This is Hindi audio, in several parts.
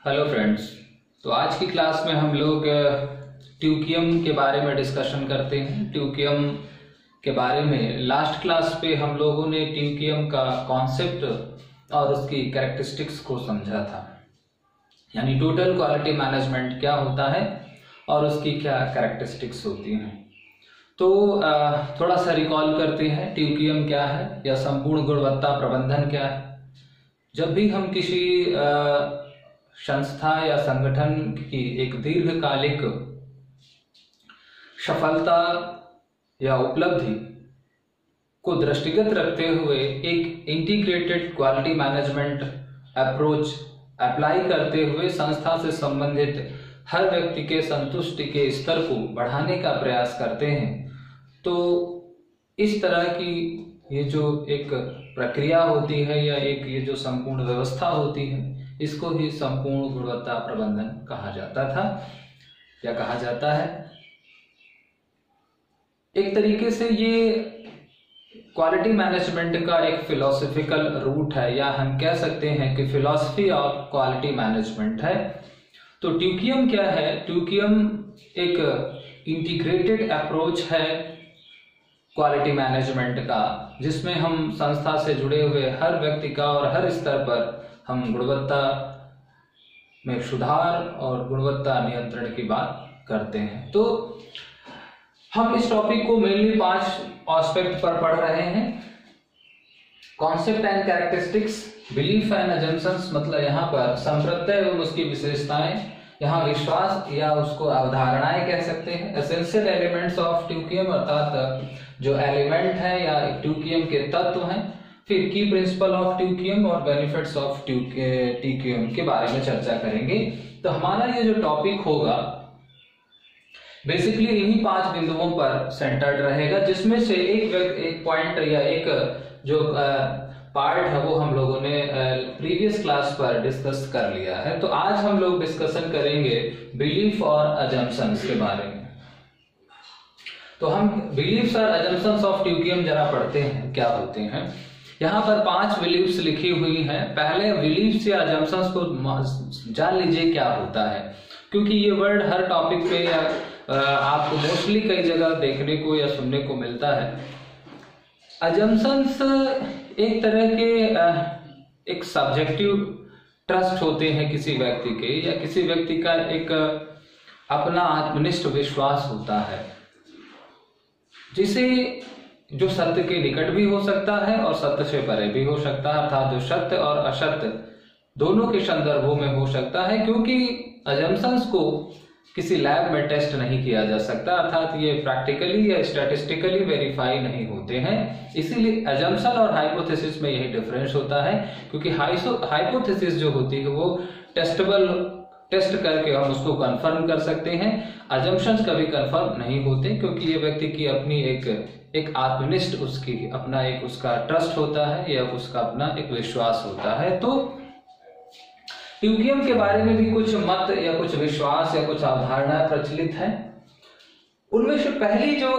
Hello friends. तो आज की क्लास में हम लोग ट्यूकियम के बारे में डिस्कशन करते हैं। ट्यूकियम के बारे में लास्ट क्लास पे हम लोगों ने ट्यूकियम का कॉन्सेप्ट और उसकी कैरेक्टरिस्टिक्स को समझा था, यानी टोटल क्वालिटी मैनेजमेंट क्या होता है और उसकी क्या कैरेक्टरिस्टिक्स होती हैं। तो थोड़ा सा रिकॉल करते हैं, ट्यूकियम क्या है या संपूर्ण गुणवत्ता प्रबंधन क्या है। जब भी हम किसी संस्था या संगठन की एक दीर्घकालिक सफलता या उपलब्धि को दृष्टिगत रखते हुए एक integrated quality management approach apply करते हुए संस्था से संबंधित हर व्यक्ति के संतुष्टि के स्तर को बढ़ाने का प्रयास करते हैं, तो इस तरह की ये जो एक प्रक्रिया होती है या एक ये जो संपूर्ण व्यवस्था होती है, इसको ही संपूर्ण गुणवत्ता प्रबंधन कहा जाता था या कहा जाता है। एक तरीके से ये क्वालिटी मैनेजमेंट का एक फिलोसॉफिकल रूट है, या हम कह सकते हैं कि फिलॉसफी ऑफ क्वालिटी मैनेजमेंट है। तो ट्यूकियम क्या है? ट्यूकियम एक इंटीग्रेटेड अप्रोच है क्वालिटी मैनेजमेंट का, जिसमें हम संस्था से जुड़े हुए हर व्यक्ति का और हर स्तर पर हम गुणवत्ता में सुधार और गुणवत्ता नियंत्रण की बात करते हैं। तो हम इस टॉपिक को मेनली 5 एस्पेक्ट पर पढ़ रहे हैं। Concept and characteristics, belief and assumptions, मतलब यहाँ पर संप्रत्यय एवं उसकी विशेषताएं, यहाँ विश्वास या उसको अवधारणाएं कह सकते हैं। एसेंशियल एलिमेंट्स ऑफ ट्यूकियम, अर्थात जो एलिमेंट है या ट्यूकियम के तत्व हैं। फिर की प्रिंसिपल ऑफ ट्यूकियम और बेनिफिट्स ऑफ ट्यूकियम के बारे में चर्चा करेंगे। तो हमारा ये जो टॉपिक होगा बेसिकली इन्हीं 5 बिंदुओं पर सेंटर्ड रहेगा, जिसमें से एक पॉइंट या एक जो पार्ट है वो हम लोगों ने प्रीवियस क्लास पर डिस्कस कर लिया है। तो आज हम लोग डिस्कशन करेंगे बिलीफ और अजम्पशंस के बारे में। तो हम बिलीफ्स और अजम्पशंस ऑफ ट्यूकियम जरा पढ़ते हैं क्या होते हैं। यहाँ पर 5 बिलीफ्स लिखी हुई हैं। पहले बिलीफ्स या अजम्पशंस को जान लीजिए क्या होता है, क्योंकि ये वर्ड हर टॉपिक पे या आपको मोस्टली कई जगह देखने को या सुनने को मिलता है। अजम्पशंस एक तरह के एक सब्जेक्टिव ट्रस्ट होते हैं किसी व्यक्ति के, या किसी व्यक्ति का एक अपना आत्मनिष्ठ विश्वास होता है, जिसे जो सत्य के निकट भी हो सकता है और सत्य से परे भी हो सकता है, अर्थात जो सत्य और असत्य दोनों के संदर्भों में हो सकता है। क्योंकि अजम्पशंस को किसी लैब में टेस्ट नहीं किया जा सकता, अर्थात ये प्रैक्टिकली या स्टैटिस्टिकली वेरीफाई नहीं होते हैं। इसीलिए अजम्पशन और हाइपोथेसिस में यही डिफरेंस होता है, क्योंकि हाइपोथेसिस जो होती है वो टेस्ट करके हम उसको कंफर्म कर सकते हैं। अजम्पशंस कभी कंफर्म नहीं होते, क्योंकि ये व्यक्ति की अपनी एक आत्मनिष्ठ उसकी अपना एक उसका ट्रस्ट होता है या उसका अपना एक विश्वास होता है। तो ट्यूकियम के बारे में भी कुछ मत या कुछ विश्वास या कुछ अवधारणा प्रचलित है। उनमें से पहली जो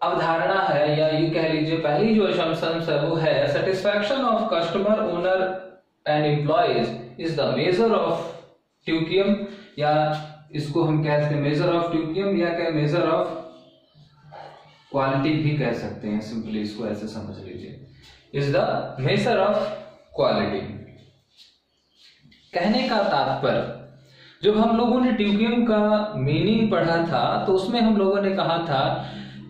अवधारणा है, या ये कह लीजिए पहली जो असम्पशन है, वो है satisfaction of customer, owner and employees is the measure of TQM, या इसको हम कहते हैं मेजर ऑफ ट्यूकियम या क्या मेजर ऑफ क्वालिटी भी कह सकते हैं। सिंपली इसको ऐसे समझ लीजिए, is the measure of quality. कहने का तात्पर्य, जब हम लोगों ने ट्यूकियम का मीनिंग पढ़ा था तो उसमें हम लोगों ने कहा था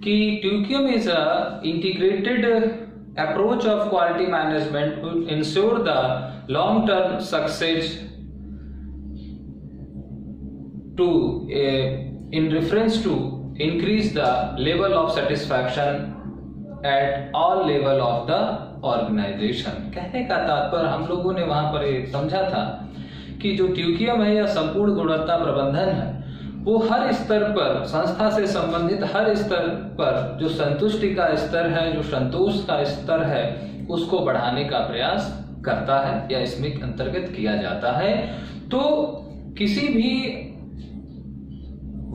कि TQM is a integrated approach of quality management to ensure the long term success to in reference to increase the level of satisfaction at all level of the organization। कहने का तात्पर्य हम लोगों ने वहां पर ये समझा था कि जो ट्यूकियम है या संपूर्ण गुणवत्ता प्रबंधन है, वो हर स्तर पर, संस्था से संबंधित हर स्तर पर जो संतुष्टि का स्तर है, जो संतोष का स्तर है, उसको बढ़ाने का प्रयास करता है या इसमें अंतर्गत किया जाता है। तो किसी भी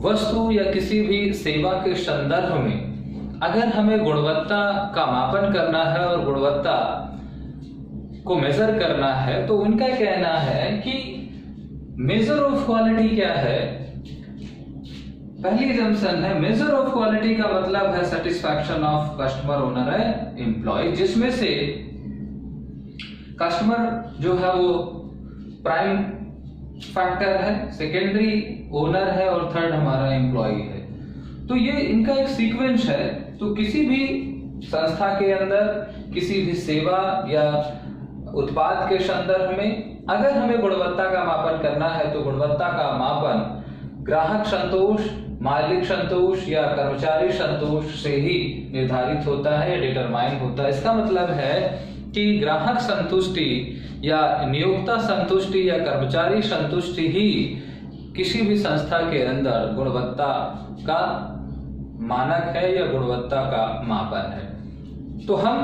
वस्तु या किसी भी सेवा के संदर्भ में अगर हमें गुणवत्ता का मापन करना है और गुणवत्ता को मेजर करना है, तो उनका कहना है कि मेजर ऑफ क्वालिटी क्या है? पहली assumption है मेजर ऑफ क्वालिटी का मतलब है सेटिस्फैक्शन ऑफ कस्टमर, ओनर है एम्प्लॉय, जिसमें से कस्टमर जो है वो प्राइम फैक्टर है, सेकेंडरी ओनर है और थर्ड हमारा एम्प्लॉय है। तो ये इनका एक सीक्वेंस है। तो किसी भी संस्था के अंदर किसी भी सेवा या उत्पाद के संदर्भ में अगर हमें गुणवत्ता का मापन करना है तो गुणवत्ता का मापन ग्राहक संतोष, मालिक संतोष या कर्मचारी संतोष से ही निर्धारित होता है, डिटरमाइन होता है। इसका मतलब है कि ग्राहक संतुष्टि या नियोक्ता संतुष्टि या कर्मचारी संतुष्टि ही किसी भी संस्था के अंदर गुणवत्ता का मानक है या गुणवत्ता का मापन है। तो हम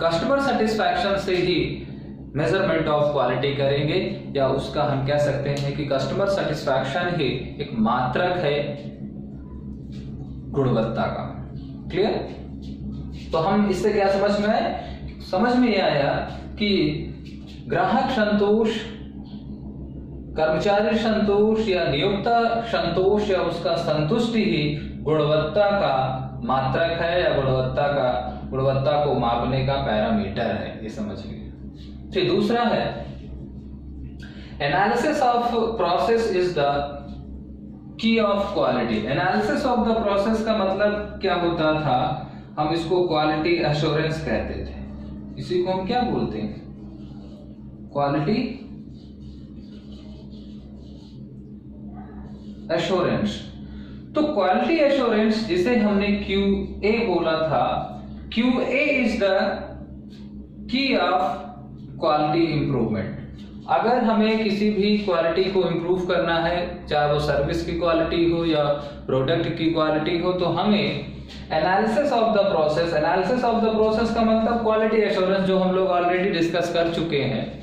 कस्टमर सेटिस्फैक्शन से ही मेजरमेंट ऑफ क्वालिटी करेंगे, या उसका हम कह सकते हैं कि कस्टमर सेटिस्फैक्शन ही एक मात्रक है गुणवत्ता का। क्लियर? तो हम इससे क्या समझ में आए? समझ में आया कि ग्राहक संतोष, कर्मचारी संतोष या नियोक्ता संतोष या उसका संतुष्टि ही गुणवत्ता का मात्रक है या गुणवत्ता को मापने का पैरामीटर है। ये समझ गए। फिर दूसरा है analysis of process is the key of quality. Analysis of the process का मतलब क्या होता था? हम इसको क्वालिटी एश्योरेंस कहते थे। इसी को हम क्या बोलते हैं? Quality assurance. तो क्वालिटी एश्योरेंस जिसे हमने QA बोला था, QA is the key of quality improvement. अगर हमें किसी भी क्वालिटी को इंप्रूव करना है, चाहे वो सर्विस की क्वालिटी हो या प्रोडक्ट की क्वालिटी हो, तो हमें analysis of the process, analysis of the process का मतलब क्वालिटी एश्योरेंस जो हम लोग ऑलरेडी डिस्कस कर चुके हैं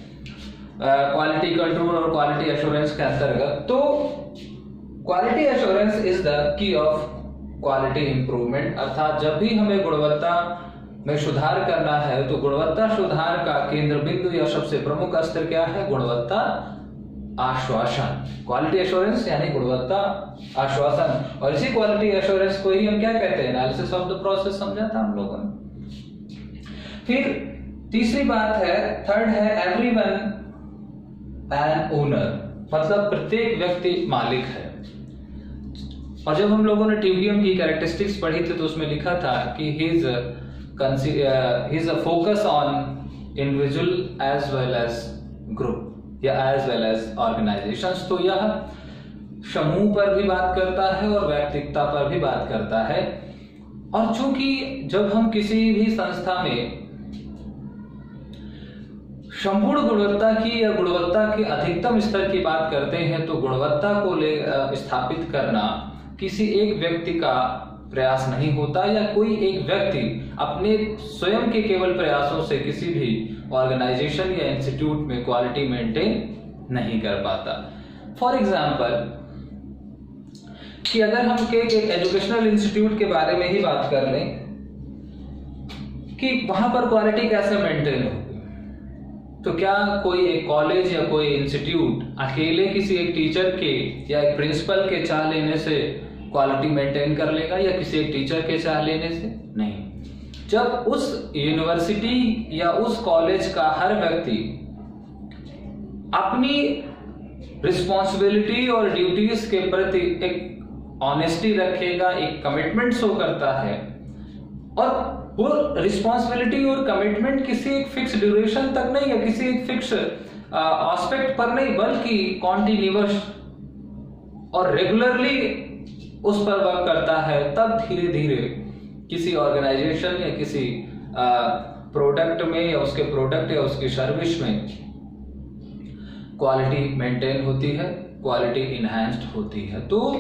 क्वालिटी कंट्रोल और क्वालिटी एश्योरेंस के अंतर्गत। तो quality assurance is the key of quality improvement, अर्थात जब भी हमें गुणवत्ता में सुधार करना है तो गुणवत्ता सुधार का केंद्र बिंदु या सबसे प्रमुख स्तर क्या है? गुणवत्ता आश्वासन। क्वालिटी एश्योरेंस यानी गुणवत्ता आश्वासन, और इसी क्वालिटी एश्योरेंस को ही हम क्या कहते हैं? Analysis of the process. समझा था हम लोगों ने। फिर तीसरी बात है, थर्ड है एवरीवन एन ओनर, मतलब प्रत्येक व्यक्ति मालिक है। और जब हम लोगों ने ट्यूबियम की कैरेक्टरिस्टिक्स पढ़ी थी तो उसमें लिखा था कि he is a focus on individual as well as group या एज वेल एज ऑर्गेनाइजेशंस। तो यह समूह पर भी बात करता है और व्यक्तिगता पर भी बात करता है। और चूंकि जब हम किसी भी संस्था में संपूर्ण गुणवत्ता की या गुणवत्ता के अधिकतम स्तर की बात करते हैं तो गुणवत्ता को स्थापित करना किसी एक व्यक्ति का प्रयास नहीं होता, या कोई एक व्यक्ति अपने स्वयं के केवल प्रयासों से किसी भी ऑर्गेनाइजेशन या इंस्टीट्यूट में क्वालिटी मेंटेन नहीं कर पाता। फॉर एग्जांपल कि अगर हम एक एजुकेशनल इंस्टीट्यूट के बारे में ही बात कर लें कि वहां पर क्वालिटी कैसे मेंटेन होगी, तो क्या कोई एक कॉलेज या कोई इंस्टीट्यूट अकेले किसी एक टीचर के या एक प्रिंसिपल के चाह लेने से क्वालिटी मेंटेन कर लेगा, या किसी एक टीचर के चाह लेने से? नहीं। जब उस यूनिवर्सिटी या उस कॉलेज का हर व्यक्ति अपनी रिस्पॉन्सिबिलिटी और ड्यूटीज के प्रति एक ऑनेस्टी रखेगा, एक कमिटमेंट शो करता है, और वो रिस्पॉन्सिबिलिटी और कमिटमेंट किसी एक फिक्स ड्यूरेशन तक नहीं है, किसी एक फिक्स एस्पेक्ट पर नहीं, बल्कि कॉन्टिन्यूअस और रेगुलरली उस पर वर्क करता है, तब धीरे धीरे किसी ऑर्गेनाइजेशन या किसी प्रोडक्ट में या उसके प्रोडक्ट या उसकी सर्विस में क्वालिटी मेंटेन होती है, क्वालिटी इनहैंस्ड होती है। तो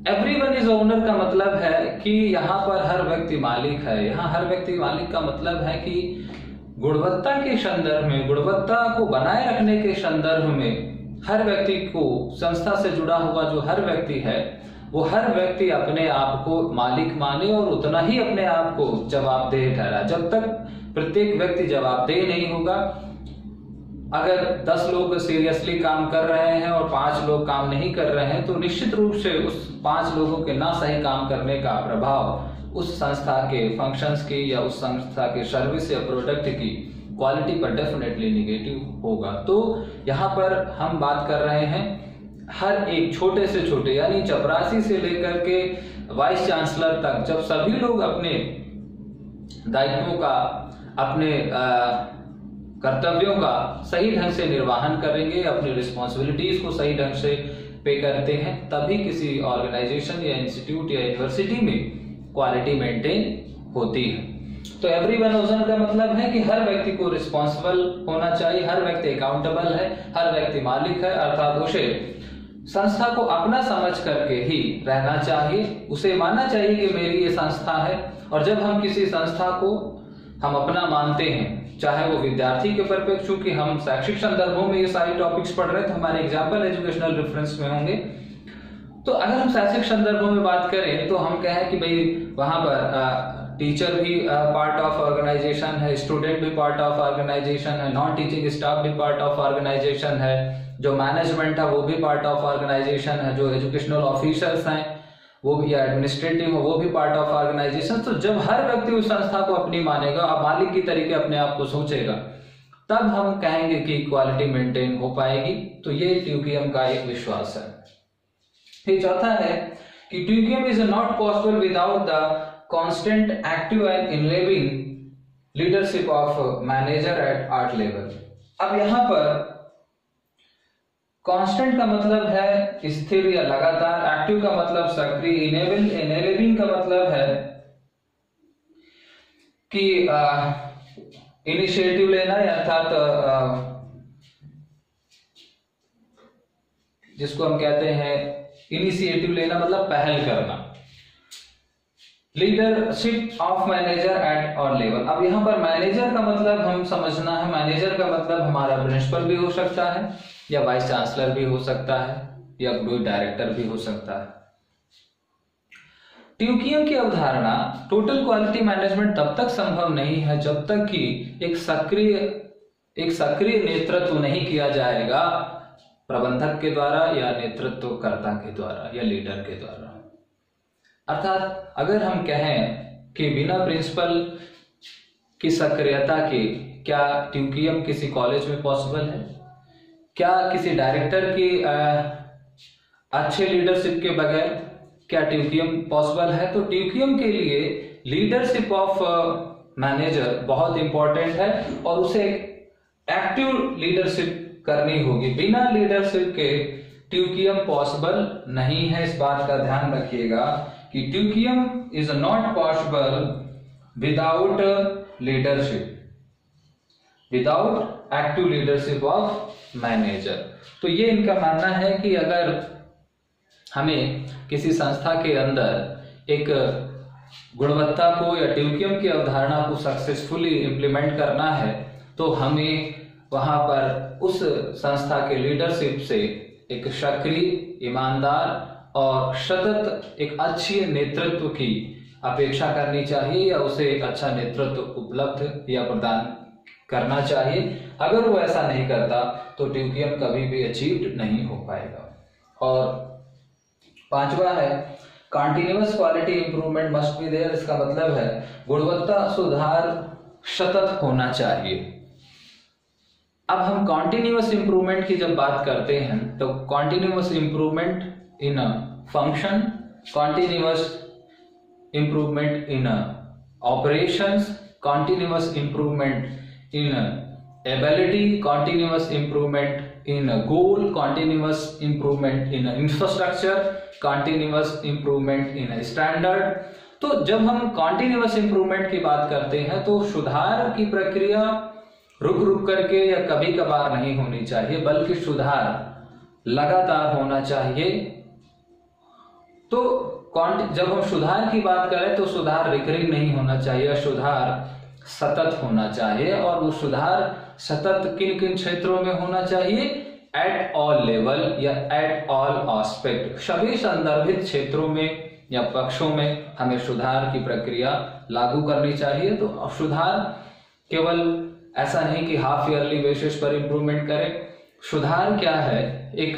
एवरीवन इज ओनर का मतलब है कि यहाँ पर हर व्यक्ति मालिक है। यहाँ हर व्यक्ति मालिक का मतलब है कि गुणवत्ता के संदर्भ में, गुणवत्ता को बनाए रखने के संदर्भ में हर व्यक्ति को, संस्था से जुड़ा हुआ जो हर व्यक्ति है, वो हर व्यक्ति अपने आप को मालिक माने और उतना ही अपने आप को जवाबदेह ठहरा। जब तक प्रत्येक व्यक्ति जवाबदेह नहीं होगा अगर 10 लोग सीरियसली काम कर रहे हैं और 5 लोग काम नहीं कर रहे हैं, तो निश्चित रूप से उस 5 लोगों के ना सही काम करने का प्रभाव उस संस्था के फंक्शंस की या उस संस्था के सर्विस या प्रोडक्ट की क्वालिटी पर डेफिनेटली निगेटिव होगा। तो यहाँ पर हम बात कर रहे हैं हर एक छोटे से छोटे, यानी चपरासी से लेकर के वाइस चांसलर तक, जब सभी लोग अपने दायित्वों का, अपने कर्तव्यों का सही ढंग से निर्वहन करेंगे, अपनी रिस्पॉन्सिबिलिटीज को सही ढंग से पे करते हैं, तभी किसी ऑर्गेनाइजेशन या इंस्टीट्यूट या यूनिवर्सिटी में क्वालिटी मेंटेन होती है। तो एवरीवन ओजन का मतलब है कि हर व्यक्ति को रिस्पॉन्सिबल होना चाहिए, हर व्यक्ति अकाउंटेबल है, हर व्यक्ति मालिक है, अर्थात उसे संस्था को अपना समझ करके ही रहना चाहिए। उसे मानना चाहिए कि मेरी ये संस्था है, और जब हम किसी संस्था को हम अपना मानते हैं, चाहे वो विद्यार्थी के परिप्रेक्ष्य, चूंकि हम शैक्षिक संदर्भों में ये सारे टॉपिक्स पढ़ रहे हैं तो हमारे एग्जाम्पल एजुकेशनल रेफरेंस में होंगे। तो अगर हम शैक्षिक संदर्भों में बात करें तो हम कहें कि भाई वहां पर टीचर भी पार्ट ऑफ ऑर्गेनाइजेशन है, स्टूडेंट भी पार्ट ऑफ ऑर्गेनाइजेशन है, नॉन टीचिंग स्टाफ भी पार्ट ऑफ ऑर्गेनाइजेशन है, जो मैनेजमेंट है वो भी पार्ट ऑफ ऑर्गेनाइजेशन है, जो एजुकेशनल ऑफिसर्स हैं वो भी, एडमिनिस्ट्रेटिव वो भी पार्ट ऑफ ऑर्गेनाइजेशन। तो जब हर व्यक्ति उस संस्था को अपनी मानेगा और मालिक की तरीके अपने आप को सोचेगा, तब हम कहेंगे कि क्वालिटी मेंटेन हो पाएगी। तो ये ट्यूकियम का एक विश्वास है। फिर चौथा है कि TQM is not possible without the constant active and involving leadership of manager at all level. अब यहां पर कांस्टेंट का मतलब है स्थिर या लगातार, एक्टिव का मतलब सक्रिय, इनेबलिंग का मतलब है कि इनिशिएटिव लेना, अर्थात जिसको हम कहते हैं इनिशिएटिव लेना, मतलब पहल करना। लीडरशिप ऑफ मैनेजर एट और लेवल। अब यहां पर मैनेजर का मतलब हम समझना है, मैनेजर का मतलब हमारा प्रिंसिपल भी हो सकता है, या वाइस चांसलर भी हो सकता है, या कोई डायरेक्टर भी हो सकता है। ट्यूकियम की अवधारणा टोटल क्वालिटी मैनेजमेंट तब तक संभव नहीं है जब तक कि एक सक्रिय नेतृत्व नहीं किया जाएगा प्रबंधक के द्वारा या नेतृत्वकर्ता के द्वारा या लीडर के द्वारा। अर्थात अगर हम कहें कि बिना प्रिंसिपल की सक्रियता के क्या ट्यूकियम किसी कॉलेज में पॉसिबल है, क्या किसी डायरेक्टर की अच्छे लीडरशिप के बगैर क्या ट्यूकियम पॉसिबल है, तो ट्यूकियम के लिए लीडरशिप ऑफ मैनेजर बहुत इंपॉर्टेंट है और उसे एक्टिव लीडरशिप करनी होगी। बिना लीडरशिप के ट्यूकियम पॉसिबल नहीं है। इस बात का ध्यान रखिएगा कि TQM is not possible without leadership, without active leadership of manager. तो ये इनका मानना है कि अगर हमें किसी संस्था के अंदर एक गुणवत्ता को या ट्यूकियम की अवधारणा को सक्सेसफुली इम्प्लीमेंट करना है, तो हमें वहां पर उस संस्था के लीडरशिप से एक सक्रिय, ईमानदार और सतत एक अच्छी नेतृत्व की अपेक्षा करनी चाहिए, या उसे एक अच्छा नेतृत्व उपलब्ध या प्रदान करना चाहिए। अगर वो ऐसा नहीं करता तो ट्यूकियम कभी भी अचीव्ड नहीं हो पाएगा। और पांचवा है continuous quality improvement must be there. इसका मतलब है गुणवत्ता सुधार सतत होना चाहिए। अब हम कॉन्टिन्यूअस इंप्रूवमेंट की जब बात करते हैं तो continuous improvement in function, continuous improvement in operations, continuous improvement in ability, continuous improvement in goal, continuous improvement in infrastructure, continuous improvement in standard। तो जब हम continuous improvement की बात करते हैं तो सुधार की प्रक्रिया रुक रुक करके या कभी कभार नहीं होनी चाहिए, बल्कि सुधार लगातार होना चाहिए। तो जब हम सुधार की बात करें तो सुधार रिकरिंग नहीं होना चाहिए, सुधार सतत होना चाहिए। और वो सुधार सतत किन किन क्षेत्रों में होना चाहिए? एट ऑल लेवल या एट ऑल एस्पेक्ट, सभी संदर्भित क्षेत्रों में या पक्षों में हमें सुधार की प्रक्रिया लागू करनी चाहिए। तो सुधार केवल ऐसा नहीं कि हाफ ईयरली बेसिस पर इंप्रूवमेंट करें। सुधार क्या है, एक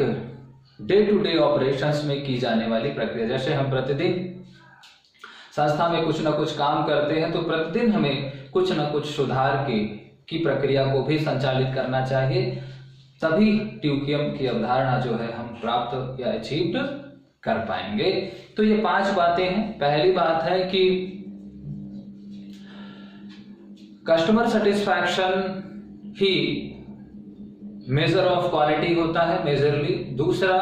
डे टू डे ऑपरेशंस में की जाने वाली प्रक्रिया। जैसे हम प्रतिदिन संस्था में कुछ ना कुछ काम करते हैं, तो प्रतिदिन हमें कुछ ना कुछ सुधार की प्रक्रिया को भी संचालित करना चाहिए, तभी ट्यूकियम की अवधारणा जो है हम प्राप्त या अचीव्ड कर पाएंगे। तो ये 5 बातें हैं। पहली बात है कि customer satisfaction he major of quality होता है, मेजरली। दूसरा,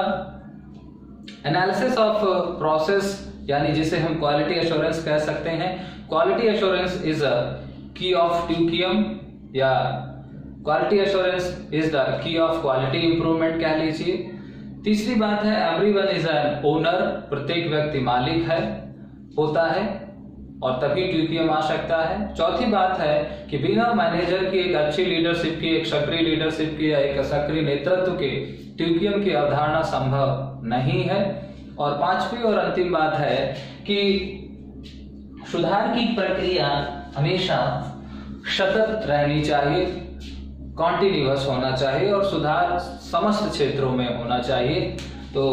एनालिसिस ऑफ प्रोसेस, यानी जिसे हम क्वालिटी एश्योरेंस कह सकते हैं। क्वालिटी एश्योरेंस इज अ की ऑफ ट्यूकियम, या quality assurance is the key of quality improvement कह लीजिए। तीसरी बात है, एवरीवन इज एन ओनर, प्रत्येक व्यक्ति मालिक होता है और तभी ट्यूकियम आ सकता है। चौथी बात है कि बिना मैनेजर की एक अच्छी लीडरशिप की, एक सक्रिय लीडरशिप की या एक सक्रिय नेतृत्व के ट्यूकियम की अवधारणा संभव नहीं है। और पांचवी और अंतिम बात है कि सुधार की प्रक्रिया हमेशा सतत रहनी चाहिए, कॉन्टिन्यूअस होना चाहिए, और सुधार समस्त क्षेत्रों में होना चाहिए। तो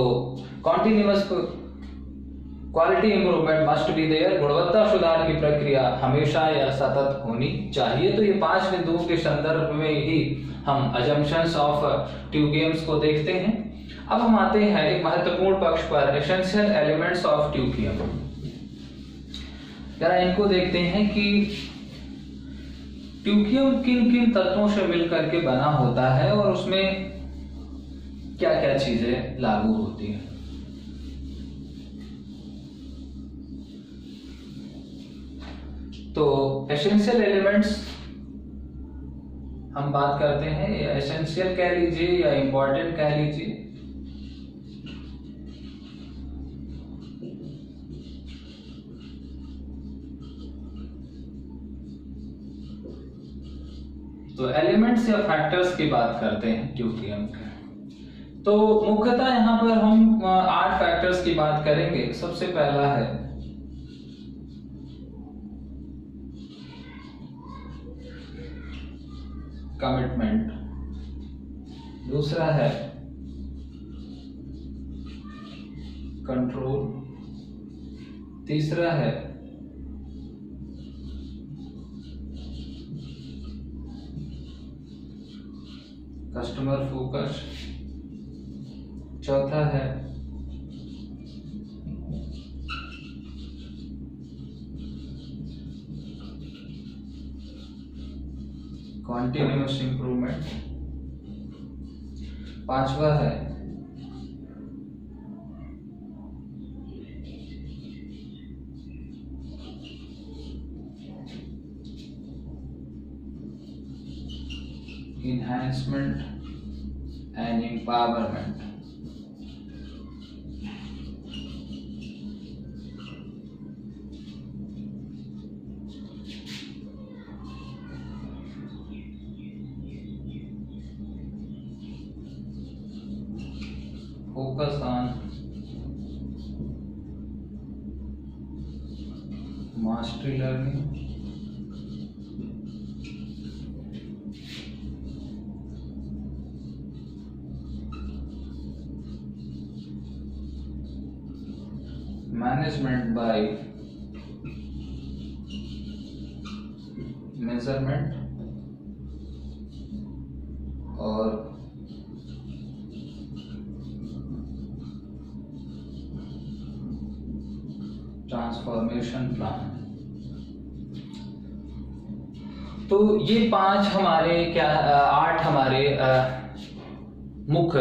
continuous quality improvement must be there, गुणवत्ता सुधार की प्रक्रिया हमेशा या सतत होनी चाहिए। तो ये 5 बिंदुओं के संदर्भ में ही हम अजम्पशंस ऑफ ट्यूकियम्स को देखते हैं। अब हम आते हैं एक महत्वपूर्ण पक्ष पर, एसेंशियल एलिमेंट्स ऑफ ट्यूकियम। जरा इनको देखते हैं कि ट्यूकियम किन किन तत्वों से मिलकर के बना होता है और उसमें क्या क्या चीजें लागू होती हैं। तो एसेंशियल एलिमेंट्स हम बात करते हैं, एसेंशियल कह लीजिए या इंपॉर्टेंट कह लीजिए। तो एलिमेंट्स या फैक्टर्स की बात करते हैं ट्यूकियम के। तो मुख्यतः यहां पर हम 8 फैक्टर्स की बात करेंगे। सबसे पहला है कमिटमेंट, दूसरा है कंट्रोल, तीसरा है कस्टमर फोकस, चौथा है कॉन्टिन्यूअस इंप्रूवमेंट, पांचवा है enhancement and empowerment। Focus on mastery learning, management by measurement, और ट्रांसफॉर्मेशन प्लान। तो ये 5 हमारे 8 हमारे मुख्य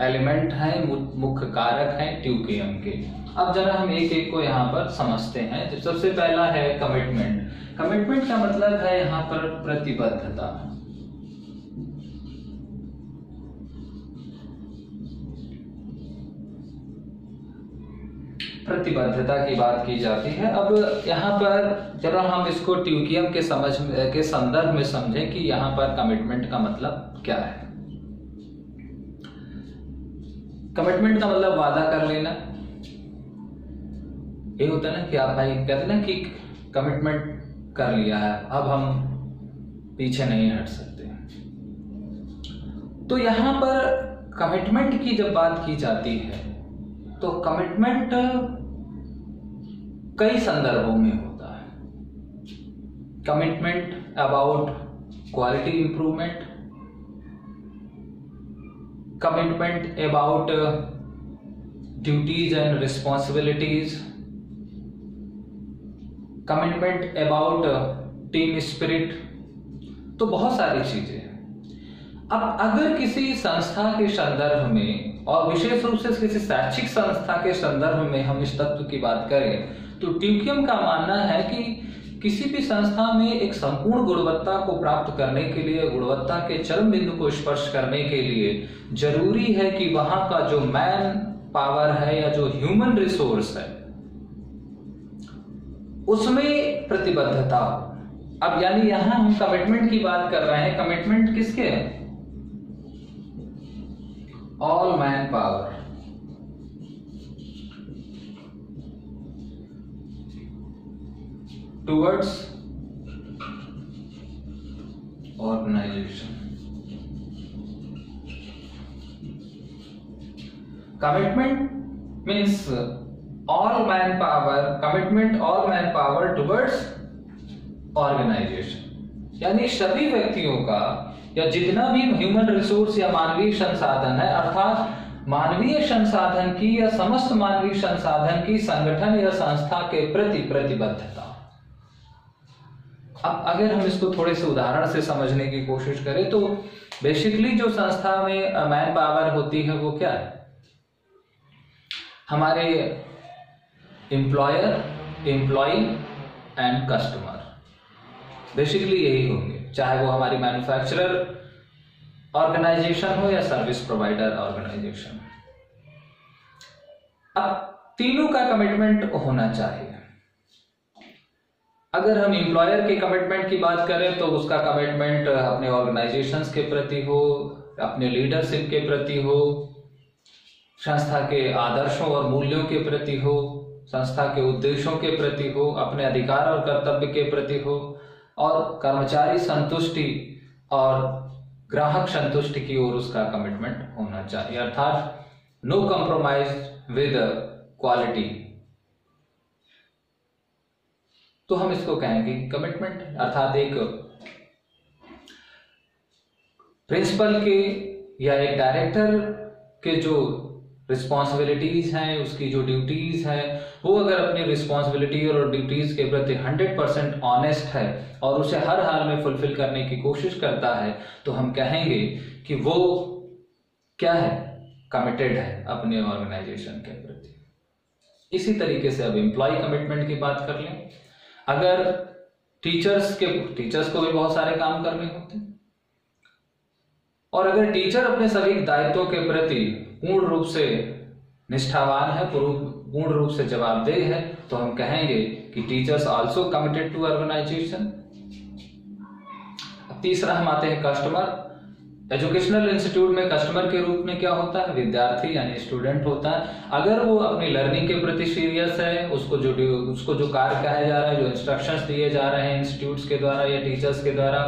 एलिमेंट हैं, मुख्य कारक हैं ट्यूकियम के। अब जरा हम एक एक को यहाँ पर समझते हैं। तो सबसे पहला है कमिटमेंट। कमिटमेंट का मतलब है यहाँ पर प्रतिबद्धता। प्रतिबद्धता की बात की जाती है। अब यहाँ पर जरा हम इसको ट्यूकियम के संदर्भ में समझें कि यहाँ पर कमिटमेंट का मतलब क्या है। कमिटमेंट का मतलब वादा कर लेना। ये होता है ना कि आप भाई कहते ना कि कमिटमेंट कर लिया है, अब हम पीछे नहीं हट सकते। तो यहां पर कमिटमेंट की जब बात की जाती है तो कमिटमेंट कई संदर्भों में होता है। Commitment about quality improvement, commitment about duties and responsibilities, commitment about team spirit, तो बहुत सारी चीजें हैं। अब अगर किसी संस्था के संदर्भ में और विशेष रूप से किसी शैक्षिक संस्था के संदर्भ में हम इस तत्व की बात करें तो ट्यूकियम का मानना है कि किसी भी संस्था में एक संपूर्ण गुणवत्ता को प्राप्त करने के लिए, गुणवत्ता के चरम बिंदु को स्पर्श करने के लिए जरूरी है कि वहां का जो मैन पावर है या जो ह्यूमन रिसोर्स है उसमें प्रतिबद्धता हो। अब यानी यहां हम कमिटमेंट की बात कर रहे हैं। कमिटमेंट किसके है? All manpower, towards organisation. Commitment means all manpower, commitment all manpower towards organisation, यानी सभी व्यक्तियों का या जितना भी ह्यूमन रिसोर्स या मानवीय संसाधन है, अर्थात मानवीय संसाधन की या समस्त मानवीय संसाधन की संगठन या संस्था के प्रति प्रतिबद्धता। अब अगर हम इसको थोड़े से उदाहरण से समझने की कोशिश करें तो बेसिकली जो संस्था में मैन पावर होती है वो क्या है? हमारे employer, employee and customer, basically यही होंगे, चाहे वो हमारी मैन्युफैक्चरर ऑर्गेनाइजेशन हो या सर्विस प्रोवाइडर ऑर्गेनाइजेशन। अब तीनों का कमिटमेंट होना चाहिए। अगर हम एम्प्लॉयर के कमिटमेंट की बात करें तो उसका कमिटमेंट अपने ऑर्गेनाइजेशंस के प्रति हो, अपने लीडरशिप के प्रति हो, संस्था के आदर्शों और मूल्यों के प्रति हो, संस्था के उद्देश्यों के प्रति हो, अपने अधिकार और कर्तव्य के प्रति हो, और कर्मचारी संतुष्टि और ग्राहक संतुष्टि की ओर उसका कमिटमेंट होना चाहिए, अर्थात नो कॉम्प्रोमाइज विद क्वालिटी। तो हम इसको कहेंगे कमिटमेंट, अर्थात एक प्रिंसिपल के या एक डायरेक्टर के जो रिस्पॉन्सिबिलिटीज हैं, उसकी जो ड्यूटीज हैं, वो अगर अपनी रिस्पॉन्सिबिलिटी और ड्यूटीज के प्रति 100% ऑनेस्ट है और उसे हर हाल में फुलफिल करने की कोशिश करता है तो हम कहेंगे कि वो क्या है? कमिटेड है अपने ऑर्गेनाइजेशन के प्रति। इसी तरीके से अब एम्प्लॉय कमिटमेंट की बात कर लें। अगर टीचर्स को भी बहुत सारे काम करने होते हैं और अगर टीचर अपने सभी दायित्वों के प्रति पूर्ण रूप से निष्ठावान है, पूर्ण रूप से जवाबदेह है, तो हम कहेंगे कि teachers also committed to organisation. तीसरा हम आते हैं कस्टमर। एजुकेशनल इंस्टीट्यूट में कस्टमर के रूप में क्या होता है? विद्यार्थी यानी स्टूडेंट होता है। अगर वो अपनी लर्निंग के प्रति सीरियस है, उसको जो कार्य कहा जा रहा है, जो इंस्ट्रक्शंस दिए जा रहे हैं इंस्टीट्यूट्स के द्वारा या टीचर्स के द्वारा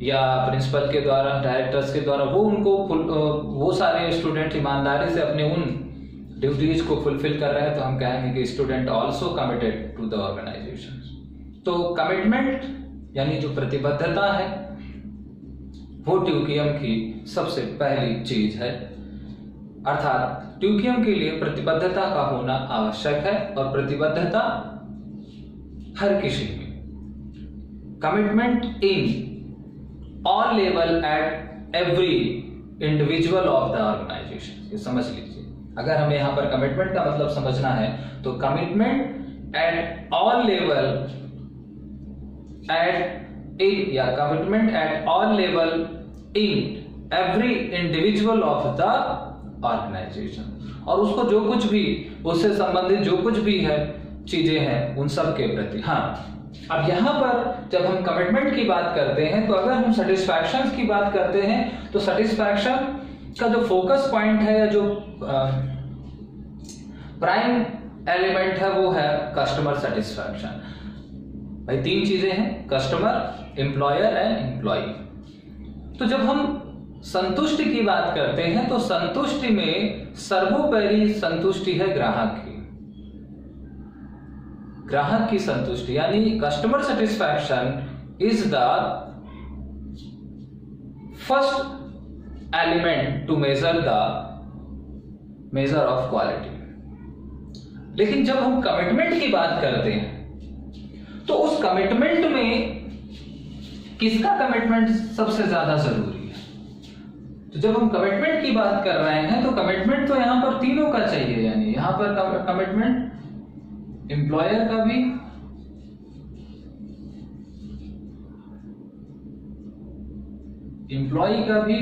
या प्रिंसिपल के द्वारा, डायरेक्टर्स के द्वारा, वो सारे स्टूडेंट ईमानदारी से अपने उन ड्यूटीज को फुलफिल कर रहे हैं, तो हम कहेंगे कि student also committed to the organisation. तो कमिटमेंट यानी जो प्रतिबद्धता है वो ट्यूकियम की सबसे पहली चीज है, अर्थात ट्यूकियम के लिए प्रतिबद्धता का होना आवश्यक है और प्रतिबद्धता हर किसी में। Commitment in all level at every individual of the organisation. ये समझ लीजिए, अगर हमें यहां पर कमिटमेंट का मतलब समझना है तो कमिटमेंट एट ऑल लेवल या commitment at all level in every individual of the organisation, और उसको जो कुछ भी उससे संबंधित जो कुछ भी है चीजें हैं उन सब के प्रति। हाँ, अब यहां पर जब हम कमिटमेंट की बात करते हैं तो अगर हम सेटिस्फैक्शन की बात करते हैं तो सेटिस्फैक्शन का जो फोकस पॉइंट है या जो प्राइम एलिमेंट है वो है कस्टमर सेटिस्फैक्शन। भाई तीन चीजें हैं, कस्टमर, एम्प्लॉयर एंड एम्प्लॉई। तो जब हम संतुष्टि की बात करते हैं तो संतुष्टि में सर्वोपरि संतुष्टि है ग्राहक की। ग्राहक की संतुष्टि यानी customer satisfaction is the first element to measure of quality. लेकिन जब हम कमिटमेंट की बात करते हैं तो उस कमिटमेंट में किसका कमिटमेंट सबसे ज्यादा जरूरी है? तो जब हम कमिटमेंट की बात कर रहे हैं तो कमिटमेंट तो यहां पर तीनों का चाहिए, यानी यहां पर कमिटमेंट एम्प्लॉयर का भी, एम्प्लॉय का भी,